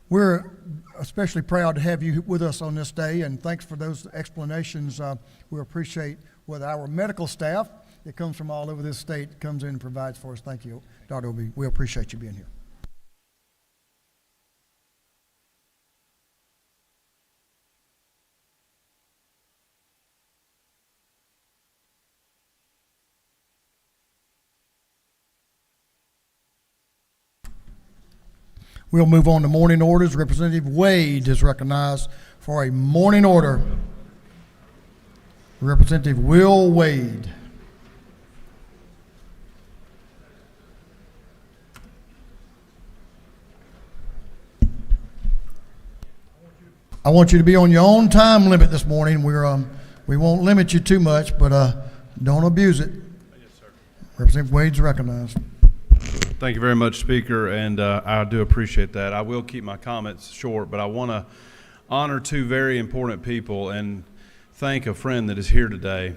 We're especially proud to have you with us on this day, and thanks for those explanations. We appreciate with our medical staff that comes from all over this state, comes in and provides for us. Thank you, Dr. Obie. We appreciate you being here. We'll move on to morning orders. Representative Wade is recognized for a morning order. Representative Will Wade. I want you to be on your own time limit this morning. We won't limit you too much, but don't abuse it. Yes, sir. Representative Wade's recognized. Thank you very much, Speaker, and I do appreciate that. I will keep my comments short, but I want to honor two very important people and thank a friend that is here today.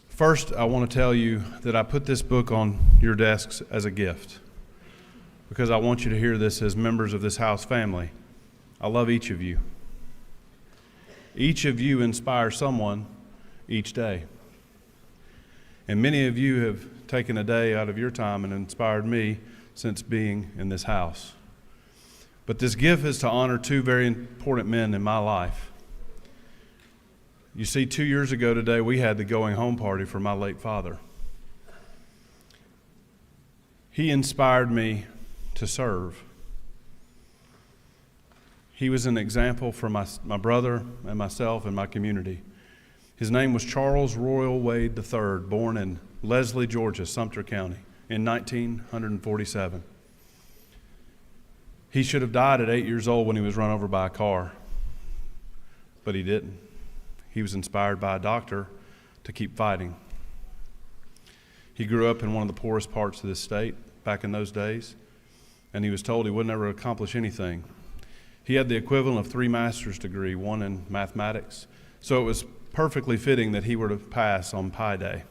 First, I want to tell you that I put this book on your desks as a gift because I want you to hear this as members of this house family. I love each of you. Each of you inspire someone each day. And many of you have taken a day out of your time and inspired me since being in this house. But this gift is to honor two very important men in my life. You see, 2 years ago today, we had the going home party for my late father. He inspired me to serve. He was an example for my brother and myself and my community. His name was Charles Royal Wade III, born in Leslie, Georgia, Sumter County, in 1947. He should have died at 8 years old when he was run over by a car, but he didn't. He was inspired by a doctor to keep fighting. He grew up in one of the poorest parts of this state back in those days, and he was told he would never accomplish anything. He had the equivalent of 3 master's degrees, one in mathematics, so it was perfectly fitting that he were to pass on Pi Day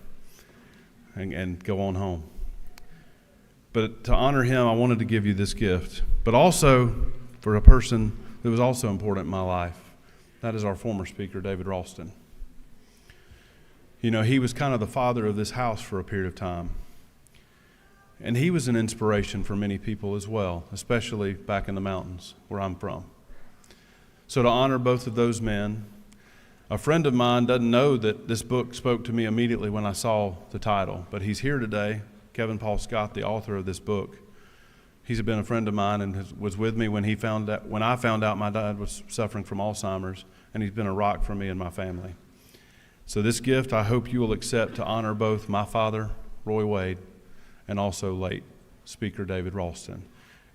and go on home. But to honor him, I wanted to give you this gift, but also for a person that was also important in my life. That is our former speaker, David Ralston. You know, he was kind of the father of this house for a period of time. And he was an inspiration for many people as well, especially back in the mountains where I'm from. So to honor both of those men, a friend of mine doesn't know that this book spoke to me immediately when I saw the title, but he's here today, Kevin Paul Scott, the author of this book. He's been a friend of mine and was with me when I found out my dad was suffering from Alzheimer's, and he's been a rock for me and my family. So this gift I hope you will accept to honor both my father, Roy Wade, and also late Speaker David Ralston.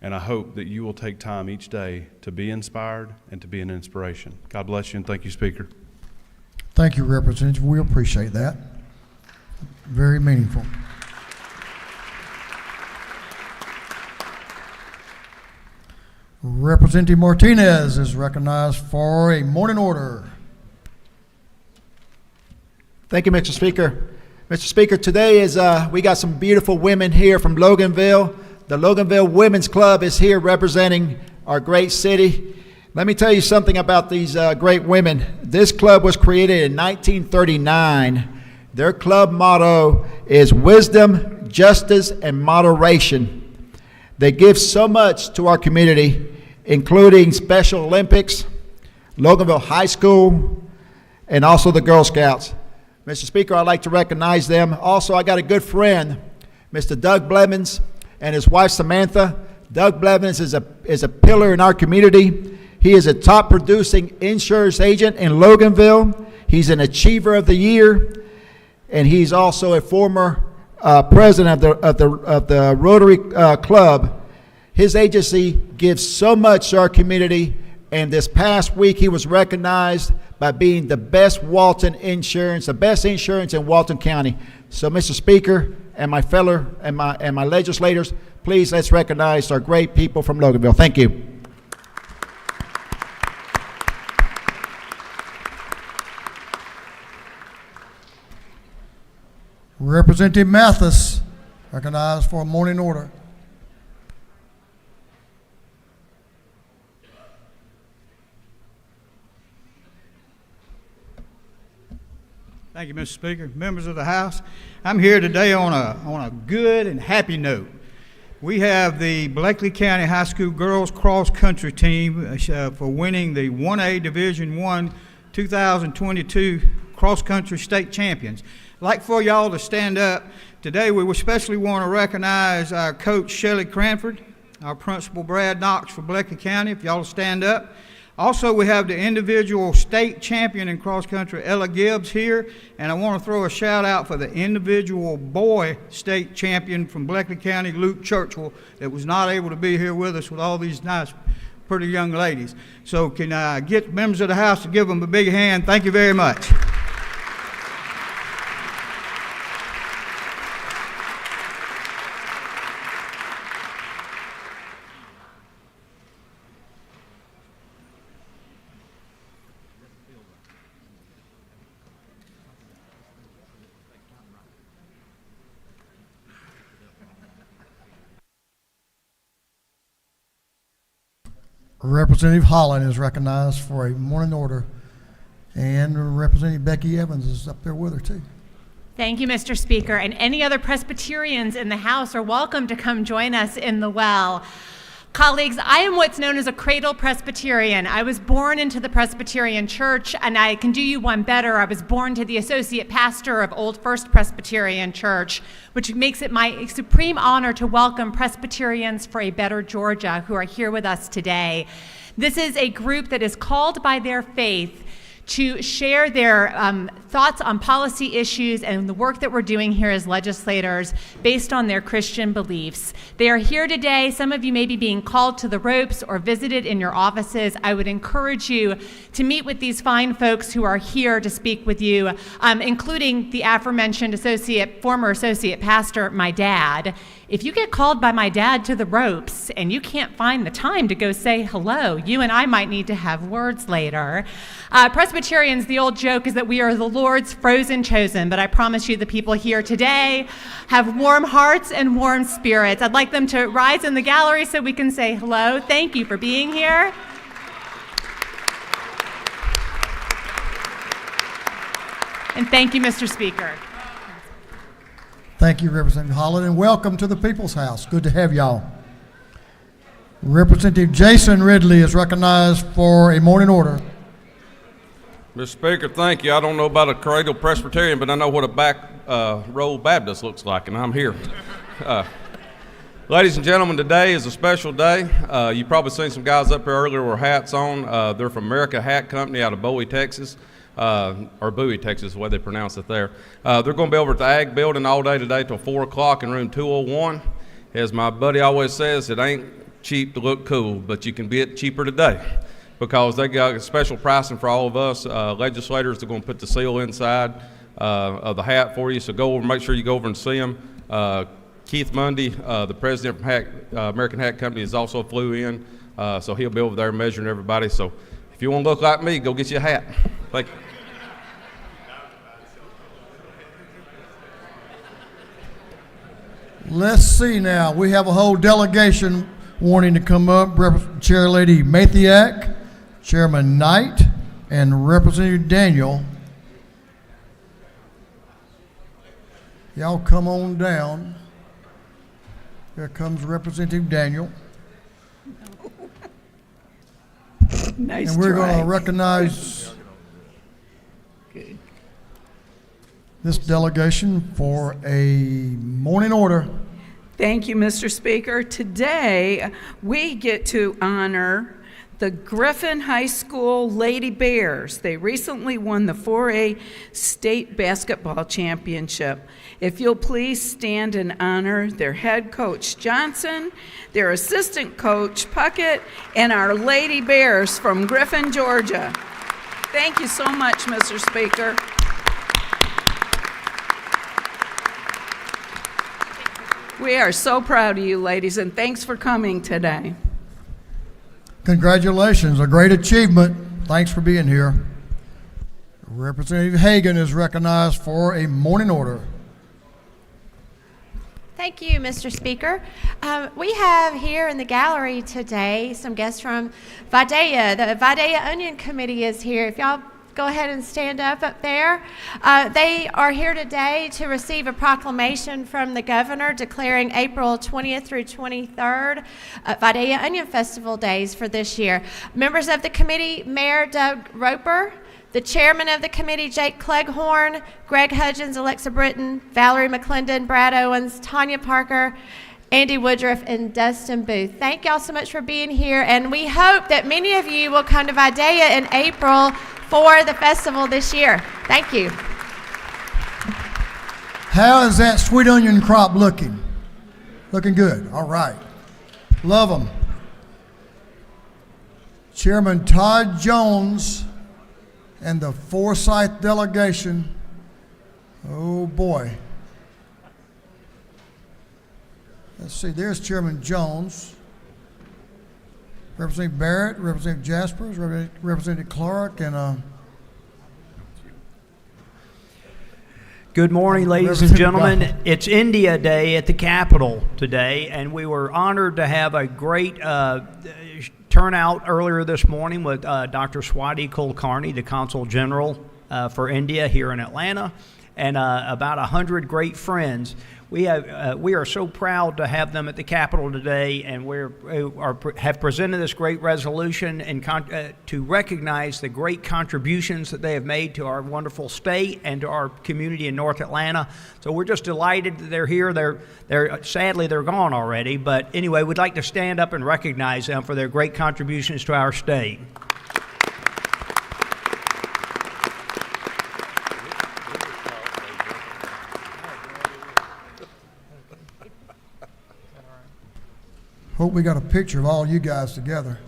And I hope that you will take time each day to be inspired and to be an inspiration. God bless you, and thank you, Speaker. Thank you, Representative. We appreciate that. Very meaningful. Representative Martinez is recognized for a morning order. Thank you, Mr. Speaker. Mr. Speaker, today we got some beautiful women here from Loganville. The Loganville Women's Club is here representing our great city. Let me tell you something about these great women. This club was created in 1939. Their club motto is wisdom, justice, and moderation. They give so much to our community, including Special Olympics, Loganville High School, and also the Girl Scouts. Mr. Speaker, I'd like to recognize them. Also, I got a good friend, Mr. Doug Blevins, and his wife Samantha. Doug Blevins is a pillar in our community. He is a top producing insurance agent in Loganville. He's an Achiever of the Year, and he's also a former president of the Rotary Club. His agency gives so much to our community, and this past week he was recognized by being the best Walton insurance, the best insurance in Walton County. So, Mr. Speaker, and my fellow and my legislators, please let's recognize our great people from Loganville. Thank you. Representative Mathis, recognized for a morning order. Thank you, Mr. Speaker. Members of the House, I'm here today on a good and happy note. We have the Bleckley County High School girls cross country team for winning the 1A Division I 2022 cross country state champions. I'd like for y'all to stand up. Today we especially want to recognize our coach Shelley Cranford, our principal Brad Knox for Bleckley County, if y'all will stand up. Also, we have the individual state champion in cross country, Ella Gibbs, here, and I want to throw a shout out for the individual boy state champion from Bleckley County, Luke Churchill, that was not able to be here with us with all these nice, pretty young ladies. So can I get members of the House to give them a big hand? Thank you very much. Representative Holland is recognized for a morning order, and Representative Becky Evans is up there with her too. Thank you, Mr. Speaker. And any other Presbyterians in the House are welcome to come join us in the well. Colleagues, I am what's known as a cradle Presbyterian. I was born into the Presbyterian Church, and I can do you one better. I was born to the associate pastor of Old First Presbyterian Church, which makes it my supreme honor to welcome Presbyterians for a Better Georgia who are here with us today. This is a group that is called by their faith to share their thoughts on policy issues and the work that we're doing here as legislators based on their Christian beliefs. They are here today. Some of you may be being called to the ropes or visited in your offices. I would encourage you to meet with these fine folks who are here to speak with you, including the aforementioned former associate pastor, my dad. If you get called by my dad to the ropes and you can't find the time to go say hello, you and I might need to have words later. Presbyterians, the old joke is that we are the Lord's frozen chosen, but I promise you the people here today have warm hearts and warm spirits. I'd like them to rise in the gallery so we can say hello. Thank you for being here. And thank you, Mr. Speaker. Thank you, Representative Holland, and welcome to the People's House. Good to have y'all. Representative Jason Ridley is recognized for a morning order. Mr. Speaker, thank you. I don't know about a cradle Presbyterian, but I know what a back row Baptist looks like, and I'm here. Ladies and gentlemen, today is a special day. You've probably seen some guys up here earlier with hats on. They're from America Hat Company out of Bowie, Texas. Or Bowie, Texas, the way they pronounce it there. They're going to be over at the Ag Building all day today till 4 o'clock in room 201. As my buddy always says, it ain't cheap to look cool, but you can be it cheaper today because they got special pricing for all of us legislators. They're going to put the seal inside of the hat for you, so go over, make sure you go over and see them. Keith Mundy, the president from American Hat Company, is also flew in, so he'll be over there measuring everybody. So if you want to look like me, go get you a hat. Thank you. Let's see now. We have a whole delegation wanting to come up. Chair Lady Mathiak, Chairman Knight, and Representative Daniel. Y'all come on down. Here comes Representative Daniel. Nice and we're try. going to recognize this delegation for a morning order. Thank you, Mr. Speaker. Today, we get to honor the Griffin High School Lady Bears. They recently won the 4A State Basketball Championship. If you'll please stand and honor their head coach, Johnson, their assistant coach, Puckett, and our Lady Bears from Griffin, Georgia. Thank you so much, Mr. Speaker. We are so proud of you, ladies, and thanks for coming today. Congratulations, a great achievement. Thanks for being here. Representative Hagan is recognized for a morning order. Thank you, Mr. Speaker. We have here in the gallery today some guests from Vidalia. The Vidalia Onion Committee is here. If y'all go ahead and stand up there. They are here today to receive a proclamation from the governor declaring April 20th through 23rd Vidalia Onion Festival days for this year. Members of the committee, Mayor Doug Roper, the chairman of the committee, Jake Cleghorn, Greg Hudgens, Alexa Britton, Valerie McClendon, Brad Owens, Tanya Parker, Andy Woodruff, and Dustin Booth. Thank y'all so much for being here, and we hope that many of you will come to Vidalia in April for the festival this year. Thank you. How is that sweet onion crop looking? Looking good. All right. Love them. Chairman Todd Jones and the Forsyth delegation. Oh boy. Let's see, there's Chairman Jones, Representative Barrett, Representative Jaspers, Representative Clark, and Good morning, ladies and gentlemen. It's India Day at the Capitol today, and we were honored to have a great turnout earlier this morning with Dr. Swati Kulkarni, the Consul General for India here in Atlanta, and about 100 great friends. We are so proud to have them at the Capitol today, and have presented this great resolution and to recognize the great contributions that they have made to our wonderful state and to our community in North Atlanta. So we're just delighted that they're here. Sadly they're gone already, but anyway, we'd like to stand up and recognize them for their great contributions to our state. hope we got a picture of all you guys together.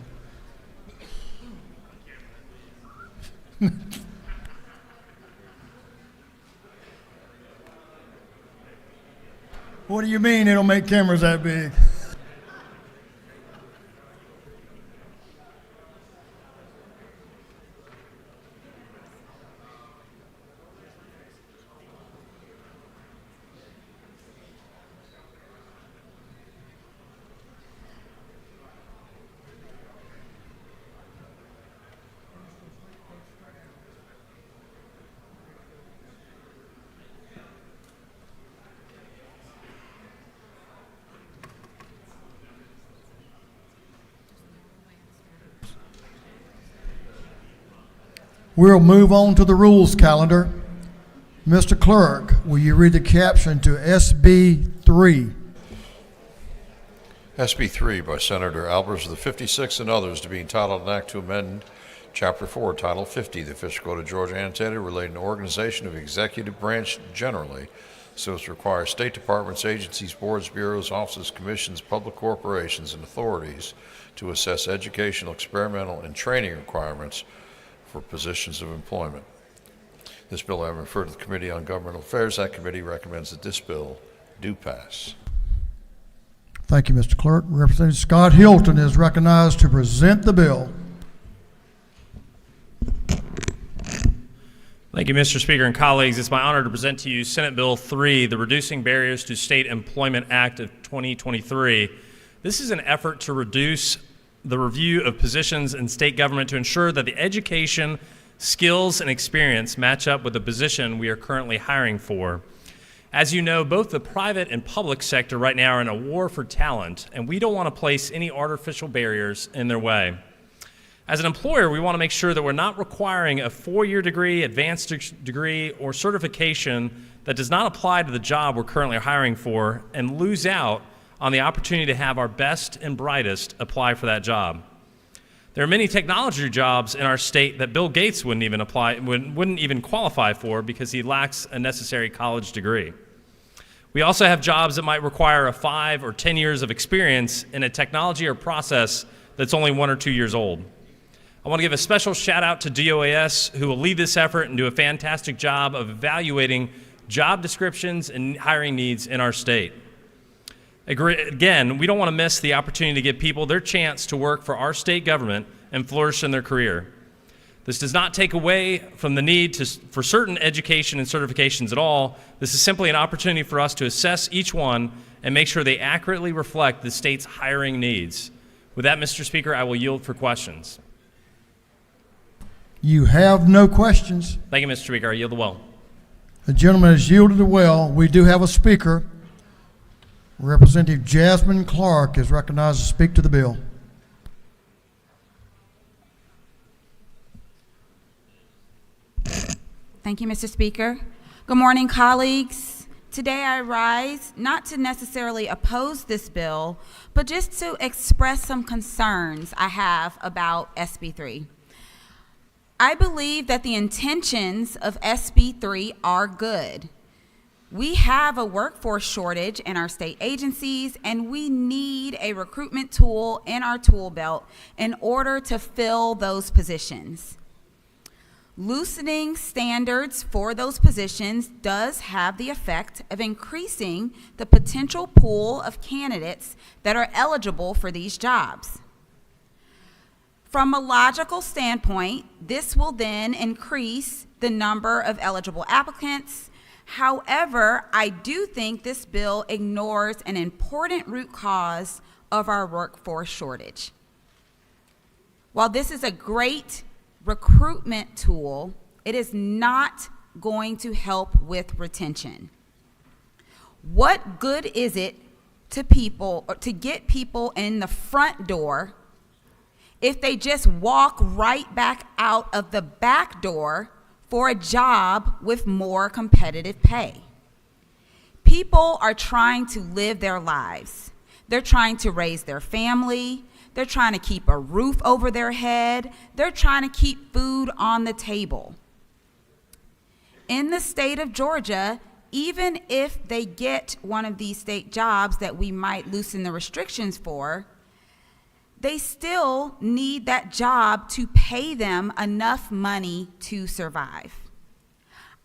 What do you mean they don't make cameras that big? We'll move on to the rules calendar. Mr. Clerk, will you read the caption to SB 3? SB 3 by Senator Albers of the 56th and others to be entitled an act to amend Chapter 4, Title 50, the Official Code of Georgia annotated relating to organization of executive branch generally, so as to require state departments, agencies, boards, bureaus, offices, commissions, public corporations, and authorities to assess educational, experimental, and training requirements for positions of employment. This bill having referred to the Committee on Governmental Affairs, that committee recommends that this bill do pass. Thank you, Mr. Clerk. Representative Scott Hilton is recognized to present the bill. Thank you, Mr. Speaker and colleagues. It's my honor to present to you Senate Bill 3, the Reducing Barriers to State Employment Act of 2023. This is an effort to reduce the review of positions in state government to ensure that the education, skills, and experience match up with the position we are currently hiring for. As you know, both the private and public sector right now are in a war for talent, and we don't want to place any artificial barriers in their way. As an employer, we want to make sure that we're not requiring a four-year degree, advanced degree, or certification that does not apply to the job we're currently hiring for and lose out on the opportunity to have our best and brightest apply for that job. There are many technology jobs in our state that Bill Gates wouldn't even qualify for because he lacks a necessary college degree. We also have jobs that might require a 5 or 10 years of experience in a technology or process that's only 1 or 2 years old. I want to give a special shout out to DOAS, who will lead this effort and do a fantastic job of evaluating job descriptions and hiring needs in our state. Again, we don't want to miss the opportunity to give people their chance to work for our state government and flourish in their career. This does not take away from the need for certain education and certifications at all. This is simply an opportunity for us to assess each one and make sure they accurately reflect the state's hiring needs. With that, Mr. Speaker, I will yield for questions. You have no questions. Thank you, Mr. Speaker. I yield the well. The gentleman has yielded the well. We do have a speaker. Representative Jasmine Clark is recognized to speak to the bill. Thank you, Mr. Speaker. Good morning, colleagues. Today I rise not to necessarily oppose this bill, but just to express some concerns I have about SB 3. I believe that the intentions of SB 3 are good. We have a workforce shortage in our state agencies, and we need a recruitment tool in our tool belt in order to fill those positions. Loosening standards for those positions does have the effect of increasing the potential pool of candidates that are eligible for these jobs. From a logical standpoint, this will then increase the number of eligible applicants. However, I do think this bill ignores an important root cause of our workforce shortage. While this is a great recruitment tool, it is not going to help with retention. What good is it to people, or to get people in the front door, if they just walk right back out of the back door for a job with more competitive pay? People are trying to live their lives. They're trying to raise their family. They're trying to keep a roof over their head. They're trying to keep food on the table. In the state of Georgia, even if they get one of these state jobs that we might loosen the restrictions for, they still need that job to pay them enough money to survive.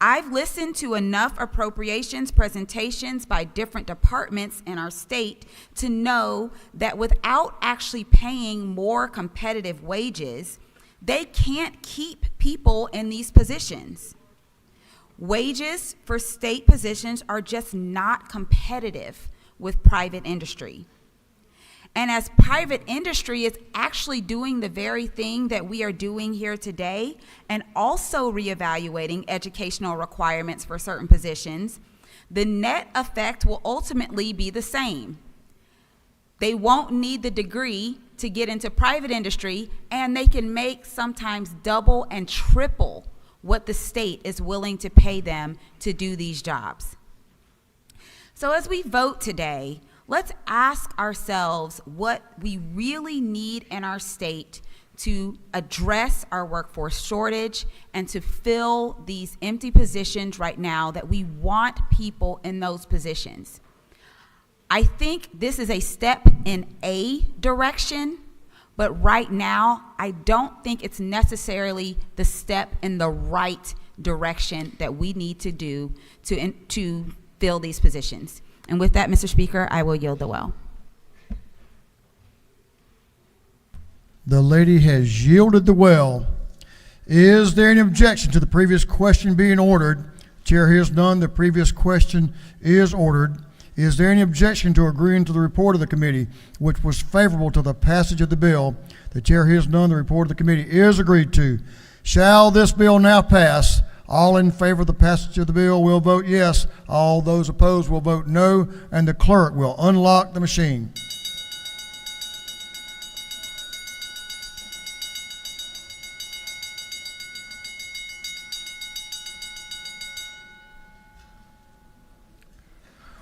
I've listened to enough appropriations presentations by different departments in our state to know that without actually paying more competitive wages, they can't keep people in these positions. Wages for state positions are just not competitive with private industry. And as private industry is actually doing the very thing that we are doing here today, and also reevaluating educational requirements for certain positions, the net effect will ultimately be the same. They won't need the degree to get into private industry, and they can make sometimes double and triple what the state is willing to pay them to do these jobs. So as we vote today, let's ask ourselves what we really need in our state to address our workforce shortage and to fill these empty positions right now that we want people in those positions. I think this is a step in a direction, but right now, I don't think it's necessarily the step in the right direction that we need to do to fill these positions. And with that, Mr. Speaker, I will yield the well. The lady has yielded the well. Is there any objection to the previous question being ordered? Chair hears none. The previous question is ordered. Is there any objection to agreeing to the report of the committee, which was favorable to the passage of the bill? The chair hears none. The report of the committee is agreed to. Shall this bill now pass? All in favor of the passage of the bill will vote yes. All those opposed will vote no, and the clerk will unlock the machine.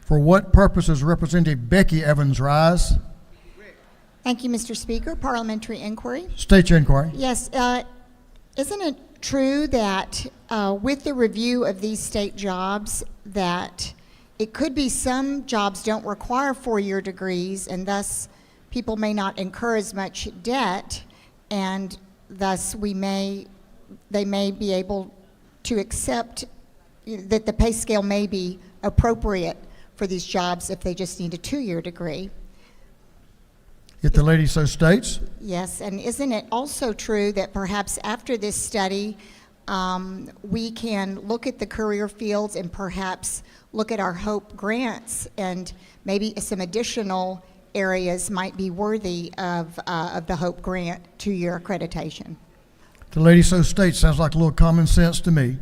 For what purpose does Representative Becky Evans rise? Thank you, Mr. Speaker. Parliamentary inquiry. State your inquiry. Yes. Isn't it true that with the review of these state jobs that it could be some jobs don't require four-year degrees, and thus people may not incur as much debt, and thus they may be able to accept that the pay scale may be appropriate for these jobs if they just need a two-year degree? If the lady so states. Yes, and isn't it also true that perhaps after this study, we can look at the career fields and perhaps look at our HOPE grants, and maybe some additional areas might be worthy of the HOPE grant two-year accreditation? The lady so states. Sounds like a little common sense to me.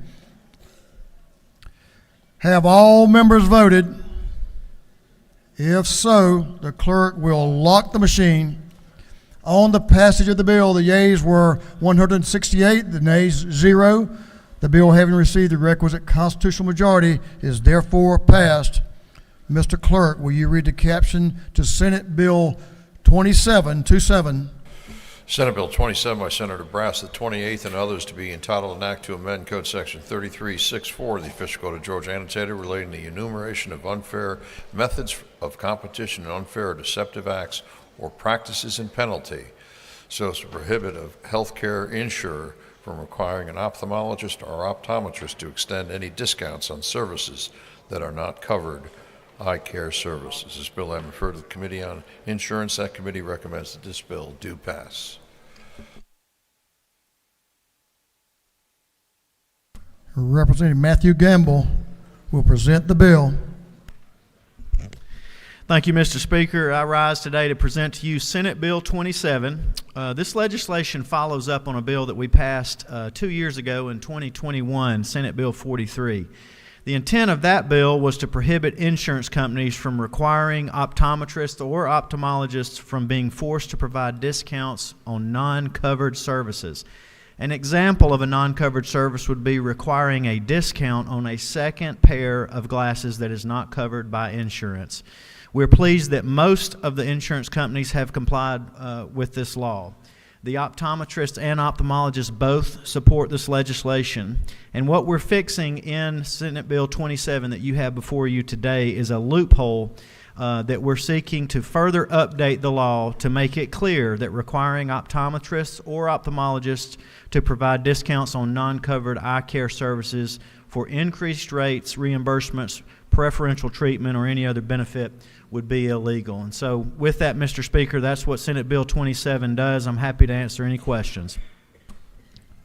Have all members voted? If so, the clerk will lock the machine. On the passage of the bill, the yeas were 168, the nays 0. The bill, having received the requisite constitutional majority, is therefore passed. Mr. Clerk, will you read the caption to Senate Bill 2727? Senate Bill 27 by Senator Brass, the 28th, and others, to be entitled an act to amend Code Section 3364 of the Official Code of Georgia Annotated relating to the enumeration of unfair methods of competition and unfair or deceptive acts or practices and penalty, so as to prohibit a healthcare insurer from requiring an ophthalmologist or optometrist to extend any discounts on services that are not covered eye care services. This bill having referred to the Committee on Insurance, that committee recommends that this bill do pass. Representative Matthew Gamble will present the bill. Thank you, Mr. Speaker. I rise today to present to you Senate Bill 27. This legislation follows up on a bill that we passed 2 years ago in 2021, Senate Bill 43. The intent of that bill was to prohibit insurance companies from requiring optometrists or ophthalmologists from being forced to provide discounts on non-covered services. An example of a non-covered service would be requiring a discount on a second pair of glasses that is not covered by insurance. We're pleased that most of the insurance companies have complied with this law. The optometrists and ophthalmologists both support this legislation. And what we're fixing in Senate Bill 27 that you have before you today is a loophole that we're seeking to further update the law to make it clear that requiring optometrists or ophthalmologists to provide discounts on non-covered eye care services for increased rates, reimbursements, preferential treatment, or any other benefit would be illegal. And so with that, Mr. Speaker, that's what Senate Bill 27 does. I'm happy to answer any questions.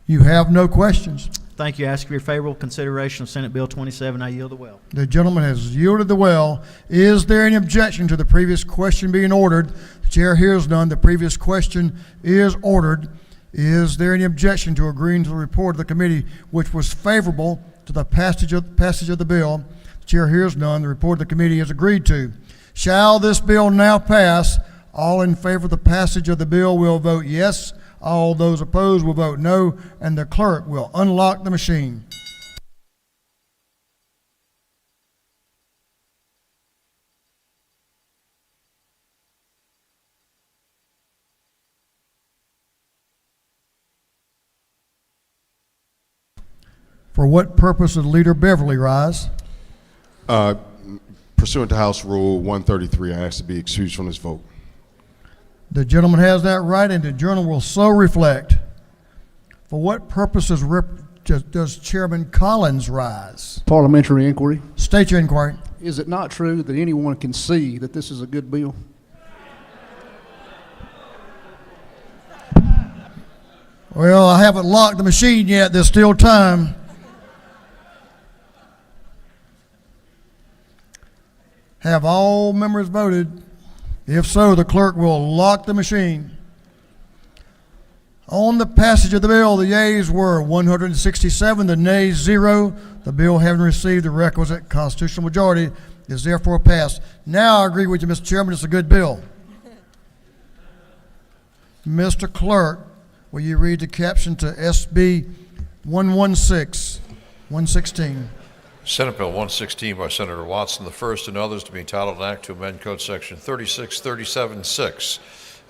You have no questions. Thank you. I ask for your favorable consideration of Senate Bill 27. I yield the well. The gentleman has yielded the well. Is there any objection to the previous question being ordered? The chair hears none. The previous question is ordered. Is there any objection to agreeing to the report of the committee which was favorable to the passage of the bill? The chair hears none. The report of the committee is agreed to. Shall this bill now pass? All in favor of the passage of the bill will vote yes. All those opposed will vote no, and the clerk will unlock the machine. For what purpose did Leader Beverly rise? Pursuant to House Rule 133, I ask to be excused from this vote. The gentleman has that right, and the journal will so reflect. For what purposes does Chairman Collins rise? Parliamentary inquiry. State your inquiry. Is it not true that anyone can see that this is a good bill? Well, I haven't locked the machine yet. There's still time. Have all members voted? If so, the clerk will lock the machine. On the passage of the bill, the yeas were 167, the nays 0. The bill, having received the requisite constitutional majority, is therefore passed. Now I agree with you, Mr. Chairman, it's a good bill. Mr. Clerk, will you read the caption to SB 116? Senate Bill 116 by Senator Watson, the first, and others, to be entitled an act to amend Code Section 3637-6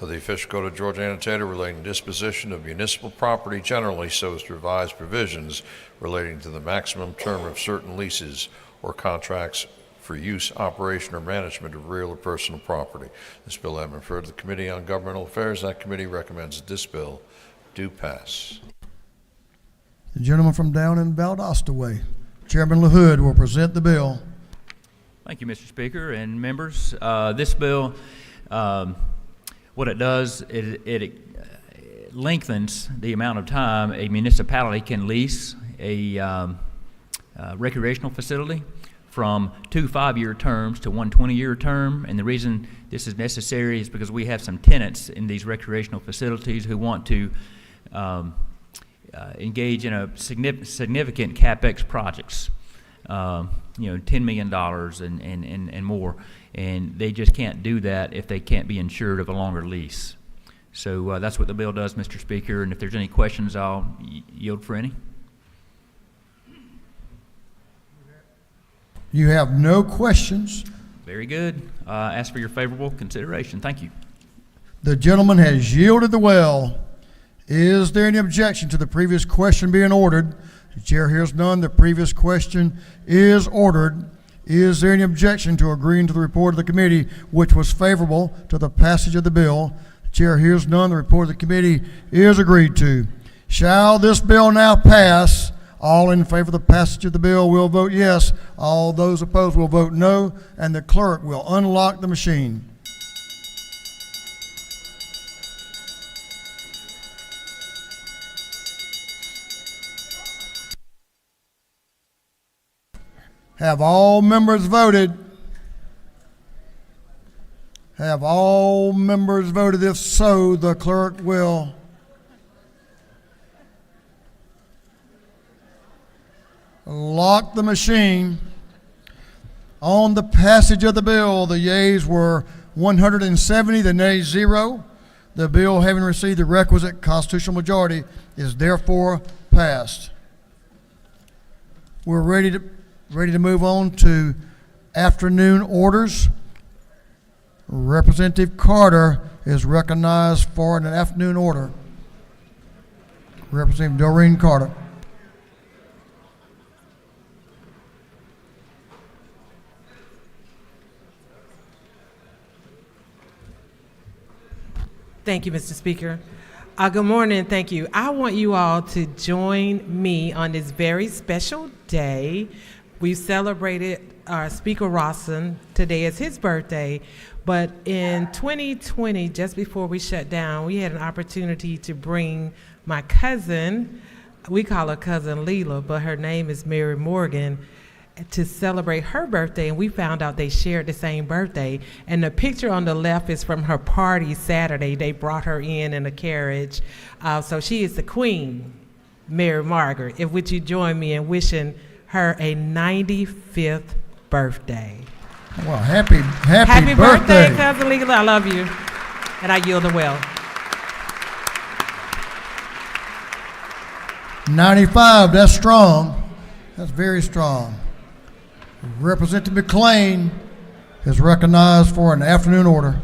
of the Official Code of Georgia Annotated relating to disposition of municipal property generally, so as to revise provisions relating to the maximum term of certain leases or contracts for use, operation, or management of real or personal property. This bill having been referred to the Committee on Governmental Affairs, that committee recommends that this bill do pass. The gentleman from down in Valdosta way, Chairman LaHood, will present the bill. Thank you, Mr. Speaker and members. This bill, what it does, it lengthens the amount of time a municipality can lease a recreational facility from 2 5-year terms to 1 20-year term. And the reason this is necessary is because we have some tenants in these recreational facilities who want to engage in a significant CapEx projects, $10 million and more, and they just can't do that if they can't be insured of a longer lease. So that's what the bill does, Mr. Speaker, and if there's any questions, I'll yield for any. You have no questions. Very good. Ask for your favorable consideration. Thank you. The gentleman has yielded the well. Is there any objection to the previous question being ordered? The chair hears none. The previous question is ordered. Is there any objection to agreeing to the report of the committee, which was favorable to the passage of the bill? The chair hears none. The report of the committee is agreed to. Shall this bill now pass? All in favor of the passage of the bill will vote yes. All those opposed will vote no, and the clerk will unlock the machine. Have all members voted? Have all members voted? If so, the clerk will lock the machine. On the passage of the bill, the yeas were 170, the nays 0. The bill, having received the requisite constitutional majority, is therefore passed. We're ready to move on to afternoon orders. Representative Carter is recognized for an afternoon order. Representative Doreen Carter. Thank you, Mr. Speaker. Good morning, thank you. I want you all to join me on this very special day. We've celebrated our Speaker Ralston. Today is his birthday, but in 2020, just before we shut down, we had an opportunity to bring my cousin, we call her Cousin Leela, but her name is Mary Morgan, to celebrate her birthday, and we found out they shared the same birthday. And the picture on the left is from her party Saturday. They brought her in a carriage. So she is the Queen, Mary Margaret, if would you join me in wishing her a 95th birthday. Well, happy birthday, Cousin Leela. I love you. And I yield the well. 95, that's strong. That's very strong. Representative McLean is recognized for an afternoon order.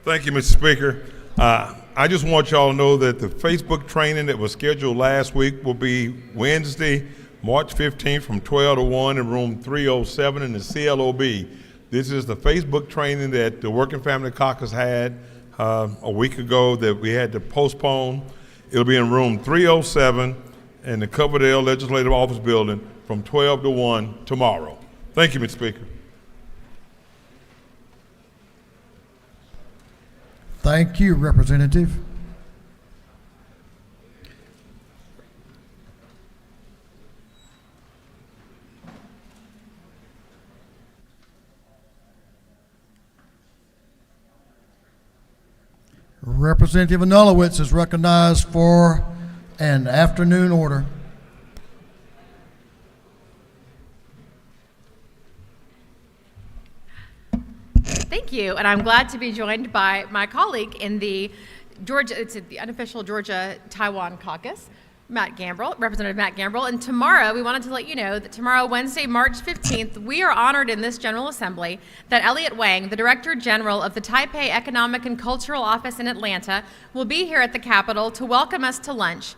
Thank you, Mr. Speaker. I just want y'all to know that the Facebook training that was scheduled last week will be Wednesday, March 15th from 12 to 1 in room 307 in the CLOB. This is the Facebook training that the Working Family Caucus had a week ago that we had to postpone. It'll be in room 307 in the Coverdale Legislative Office Building from 12 to 1 tomorrow. Thank you, Mr. Speaker. Thank you, Representative. Representative Anulowicz is recognized for an afternoon order. Thank you, and I'm glad to be joined by my colleague in the the unofficial Georgia-Taiwan caucus, Representative Matt Gambrill. And tomorrow, we wanted to let you know that tomorrow, Wednesday, March 15th, we are honored in this General Assembly that Elliot Wang, the Director General of the Taipei Economic and Cultural Office in Atlanta, will be here at the Capitol to welcome us to lunch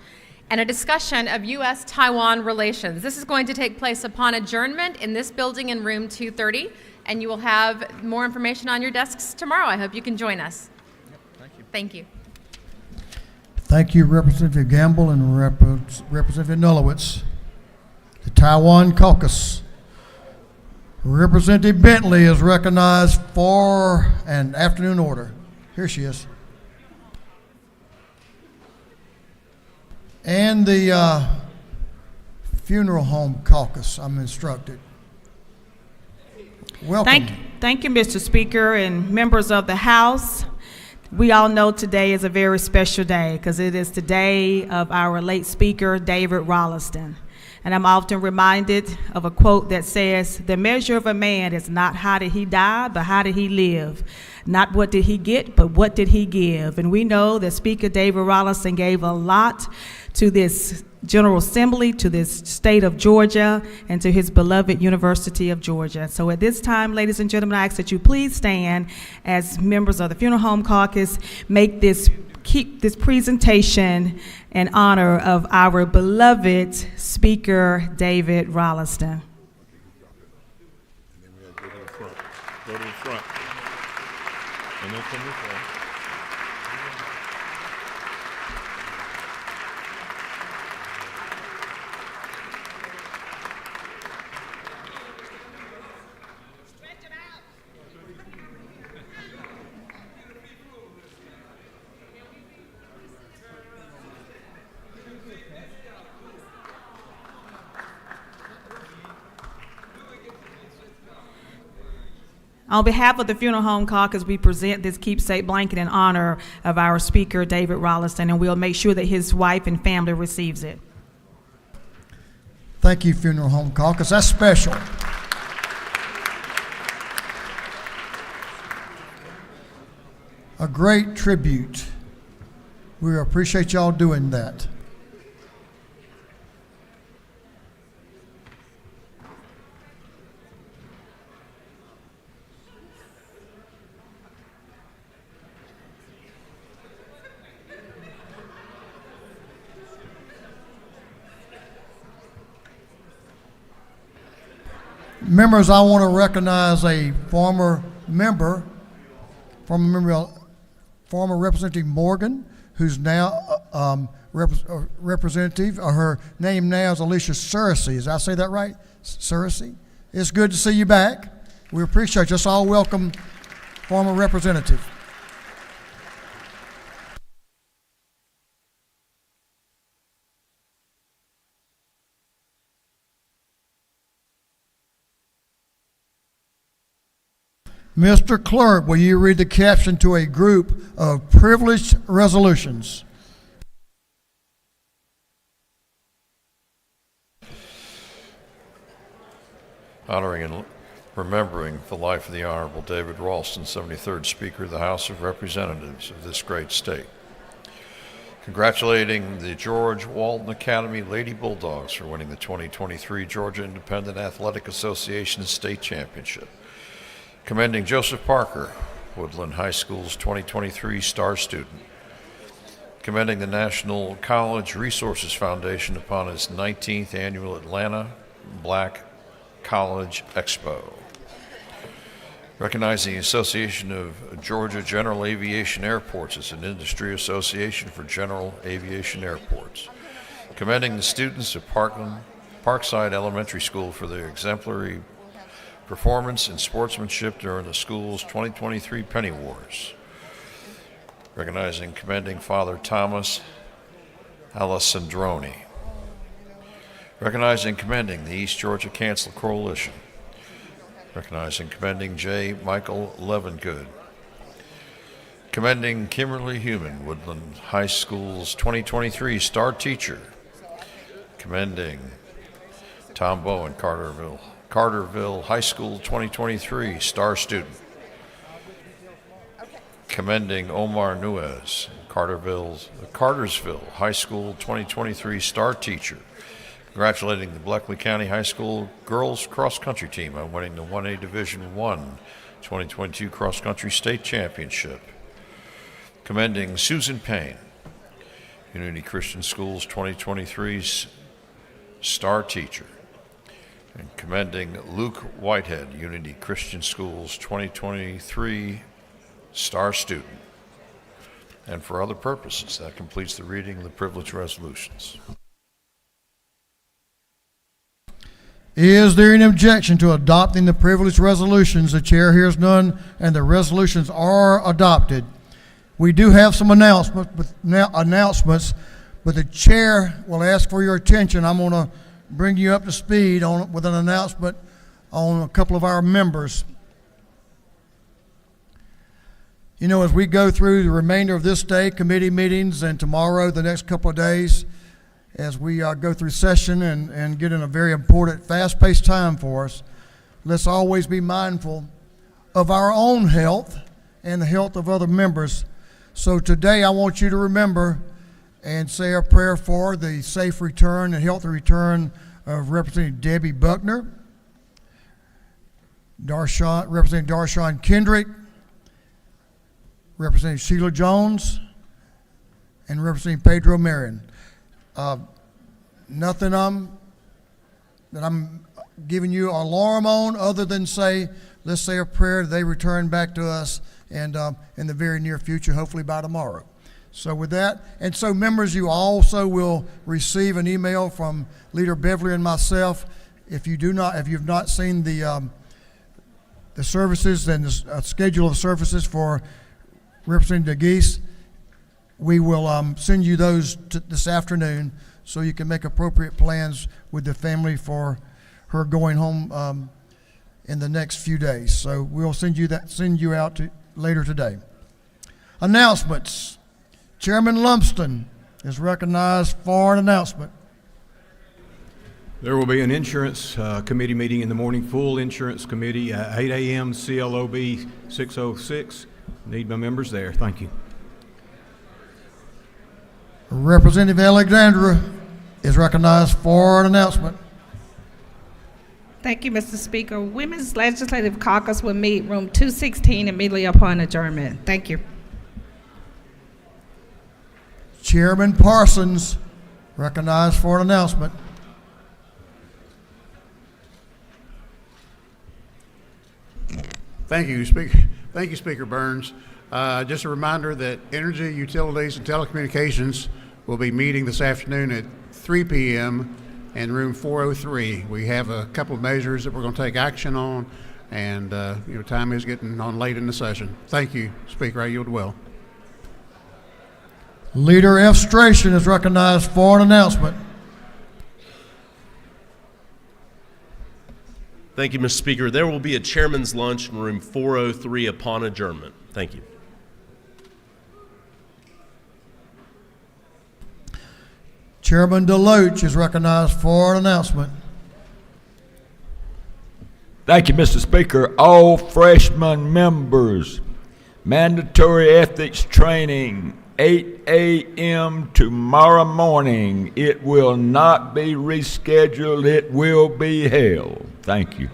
and a discussion of U.S.-Taiwan relations. This is going to take place upon adjournment in this building in room 230, and you will have more information on your desks tomorrow. I hope you can join us. Thank you. Thank you. Thank you, Representative Gamble and Representative Anulowicz. The Taiwan Caucus. Representative Bentley is recognized for an afternoon order. Here she is. And the Funeral Home Caucus, I'm instructed. Welcome. Thank you, Mr. Speaker and members of the House. We all know today is a very special day because it is the day of our late speaker, David Ralston. And I'm often reminded of a quote that says, "The measure of a man is not how did he die, but how did he live. Not what did he get, but what did he give." And we know that Speaker David Ralston gave a lot to this General Assembly, to this state of Georgia, and to his beloved University of Georgia. So at this time, ladies and gentlemen, I ask that you please stand as members of the Funeral Home Caucus keep this presentation in honor of our beloved Speaker David Ralston. And then we'll go to the front. Go to the front. And then come this way. On behalf of the Funeral Home Caucus, we present this keepsake blanket in honor of our Speaker, David Ralston, and we'll make sure that his wife and family receives it. Thank you, Funeral Home Caucus. That's special. A great tribute. We appreciate y'all doing that. Members, I want to recognize a former Representative Morgan, who's now representative. Her name now is Alicia Searcy. Did I say that right? Searcy? It's good to see you back. We appreciate you. Just all welcome, former representative. Mr. Clerk, will you read the caption to a group of privileged resolutions? Honoring and remembering the life of the Honorable David Ralston, 73rd Speaker of the House of Representatives of this great state. Congratulating the George Walton Academy Lady Bulldogs for winning the 2023 Georgia Independent Athletic Association State Championship. Commending Joseph Parker, Woodland High School's 2023 Star Student. Commending the National College Resources Foundation upon its 19th Annual Atlanta Black College Expo. Recognizing the Association of Georgia General Aviation Airports as an industry association for general aviation airports. Commending the students of Parkside Elementary School for their exemplary performance and sportsmanship during the school's 2023 Penny Wars. Recognizing and commending Father Thomas Alessandroni. Recognizing and commending the East Georgia Cancel Coalition. Recognizing and commending J. Michael Levengood. Commending Kimberly Human, Woodland High School's 2023 Star Teacher. Commending Tom Bowen, Carterville High School 2023 Star Student. Commending Omar Nuez, Cartersville High School 2023 Star Teacher. Congratulating the Bleckley County High School Girls Cross Country Team on winning the 1A Division I 2022 Cross Country State Championship. Commending Susan Payne, Unity Christian Schools 2023 Star Teacher. And commending Luke Whitehead, Unity Christian Schools 2023 Star Student. And for other purposes, that completes the reading of the privilege resolutions. Is there an objection to adopting the privilege resolutions? The chair hears none, and the resolutions are adopted. We do have some announcements, but the chair will ask for your attention. I'm going to bring you up to speed with an announcement on a couple of our members. You know, as we go through the remainder of this day, committee meetings, and tomorrow, the next couple of days, as we go through session and get in a very important, fast-paced time for us, let's always be mindful of our own health and the health of other members. So today I want you to remember and say a prayer for the safe return and healthy return of Representative Debbie Buckner, Representative Darshawn Kendrick, Representative Sheila Jones, and Representative Pedro Marion. Nothing that I'm giving you alarm on other than say, let's say a prayer they return back to us and in the very near future, hopefully by tomorrow. So with that, and so members, you also will receive an email from Leader Beverly and myself. If you've not seen the services and the schedule of services for Representative DeGeese, we will send you those this afternoon so you can make appropriate plans with the family for her going home in the next few days. So we'll send you out later today. Announcements. Chairman Lumsden is recognized for an announcement. There will be an insurance committee meeting in the morning, full insurance committee, 8 a.m. CLOB 606. Need my members there. Thank you. Representative Alexandra is recognized for an announcement. Thank you, Mr. Speaker. Women's Legislative Caucus will meet room 216 immediately upon adjournment. Thank you. Chairman Parsons recognized for an announcement. Thank you, Speaker. Thank you, Speaker Burns. Just a reminder that Energy, Utilities, and Telecommunications will be meeting this afternoon at 3 p.m. in room 403. We have a couple of measures that we're going to take action on, and time is getting on late in the session. Thank you, Speaker. I yield well. Leader F. Stration is recognized for an announcement. Thank you, Mr. Speaker. There will be a chairman's lunch in room 403 upon adjournment. Thank you. Chairman Deloach is recognized for an announcement. Thank you, Mr. Speaker. All freshman members, mandatory ethics training, 8 a.m. tomorrow morning. It will not be rescheduled. It will be held. Thank you.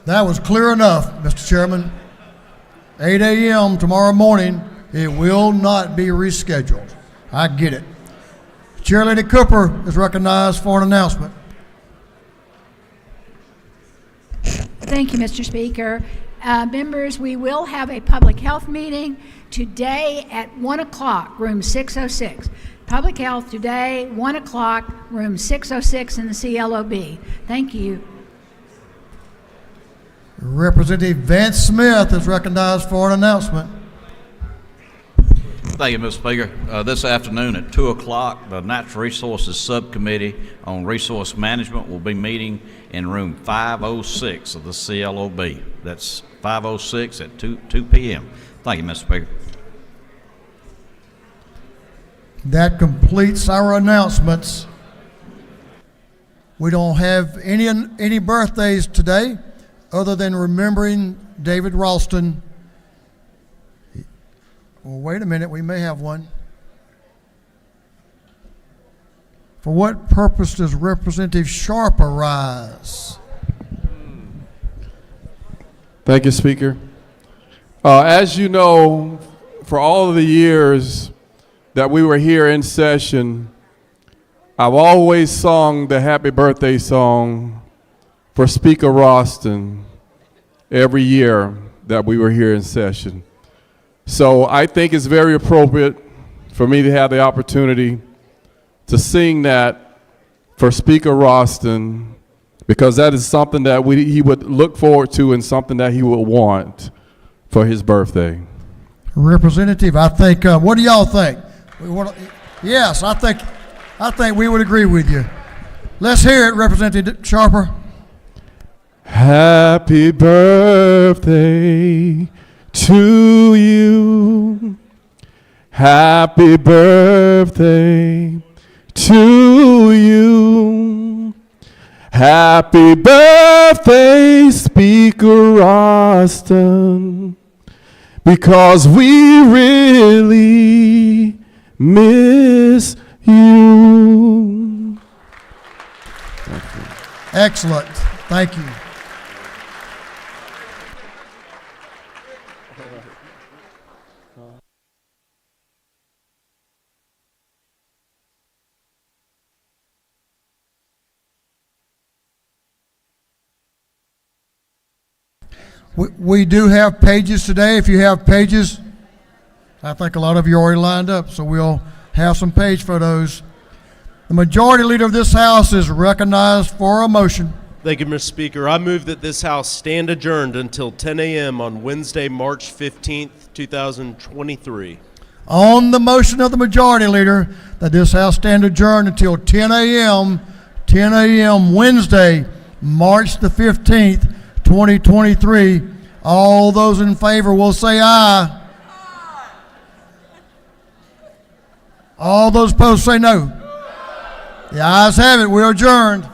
That was clear enough, Mr. Chairman. 8 a.m. tomorrow morning. It will not be rescheduled. I get it. Chair Lady Cooper is recognized for an announcement. Thank you, Mr. Speaker. Members, we will have a public health meeting today at 1 o'clock, room 606. Public health today, 1 o'clock, room 606 in the CLOB. Thank you. Representative Vance Smith is recognized for an announcement. Thank you, Mr. Speaker. This afternoon at 2 o'clock, the Natural Resources Subcommittee on Resource Management will be meeting in room 506 of the CLOB. That's 506 at 2 p.m. Thank you, Mr. Speaker. That completes our announcements. We don't have any birthdays today other than remembering David Ralston. Well, wait a minute, we may have one. For what purpose does Representative Sharp arise? Thank you, Speaker. As you know, for all of the years that we were here in session, I've always sung the happy birthday song for Speaker Ralston every year that we were here in session. So I think it's very appropriate for me to have the opportunity to sing that for Speaker Ralston, because that is something that he would look forward to and something that he would want for his birthday. Representative, I think, what do y'all think? Yes, I think we would agree with you. Let's hear it, Representative Sharper. Happy birthday to you. Happy birthday to you. Happy birthday, Speaker Ralston, because we really miss you. Excellent. Thank you. We do have pages today. If you have pages, I think a lot of you already lined up, so we'll have some page photos. The majority leader of this House is recognized for a motion. Thank you, Mr. Speaker. I move that this House stand adjourned until 10 a.m. on Wednesday, March 15th, 2023. On the motion of the majority leader that this House stand adjourned until 10 a.m. Wednesday, March the 15th, 2023. All those in favor will say aye. All those opposed say no. The ayes have it. We're adjourned.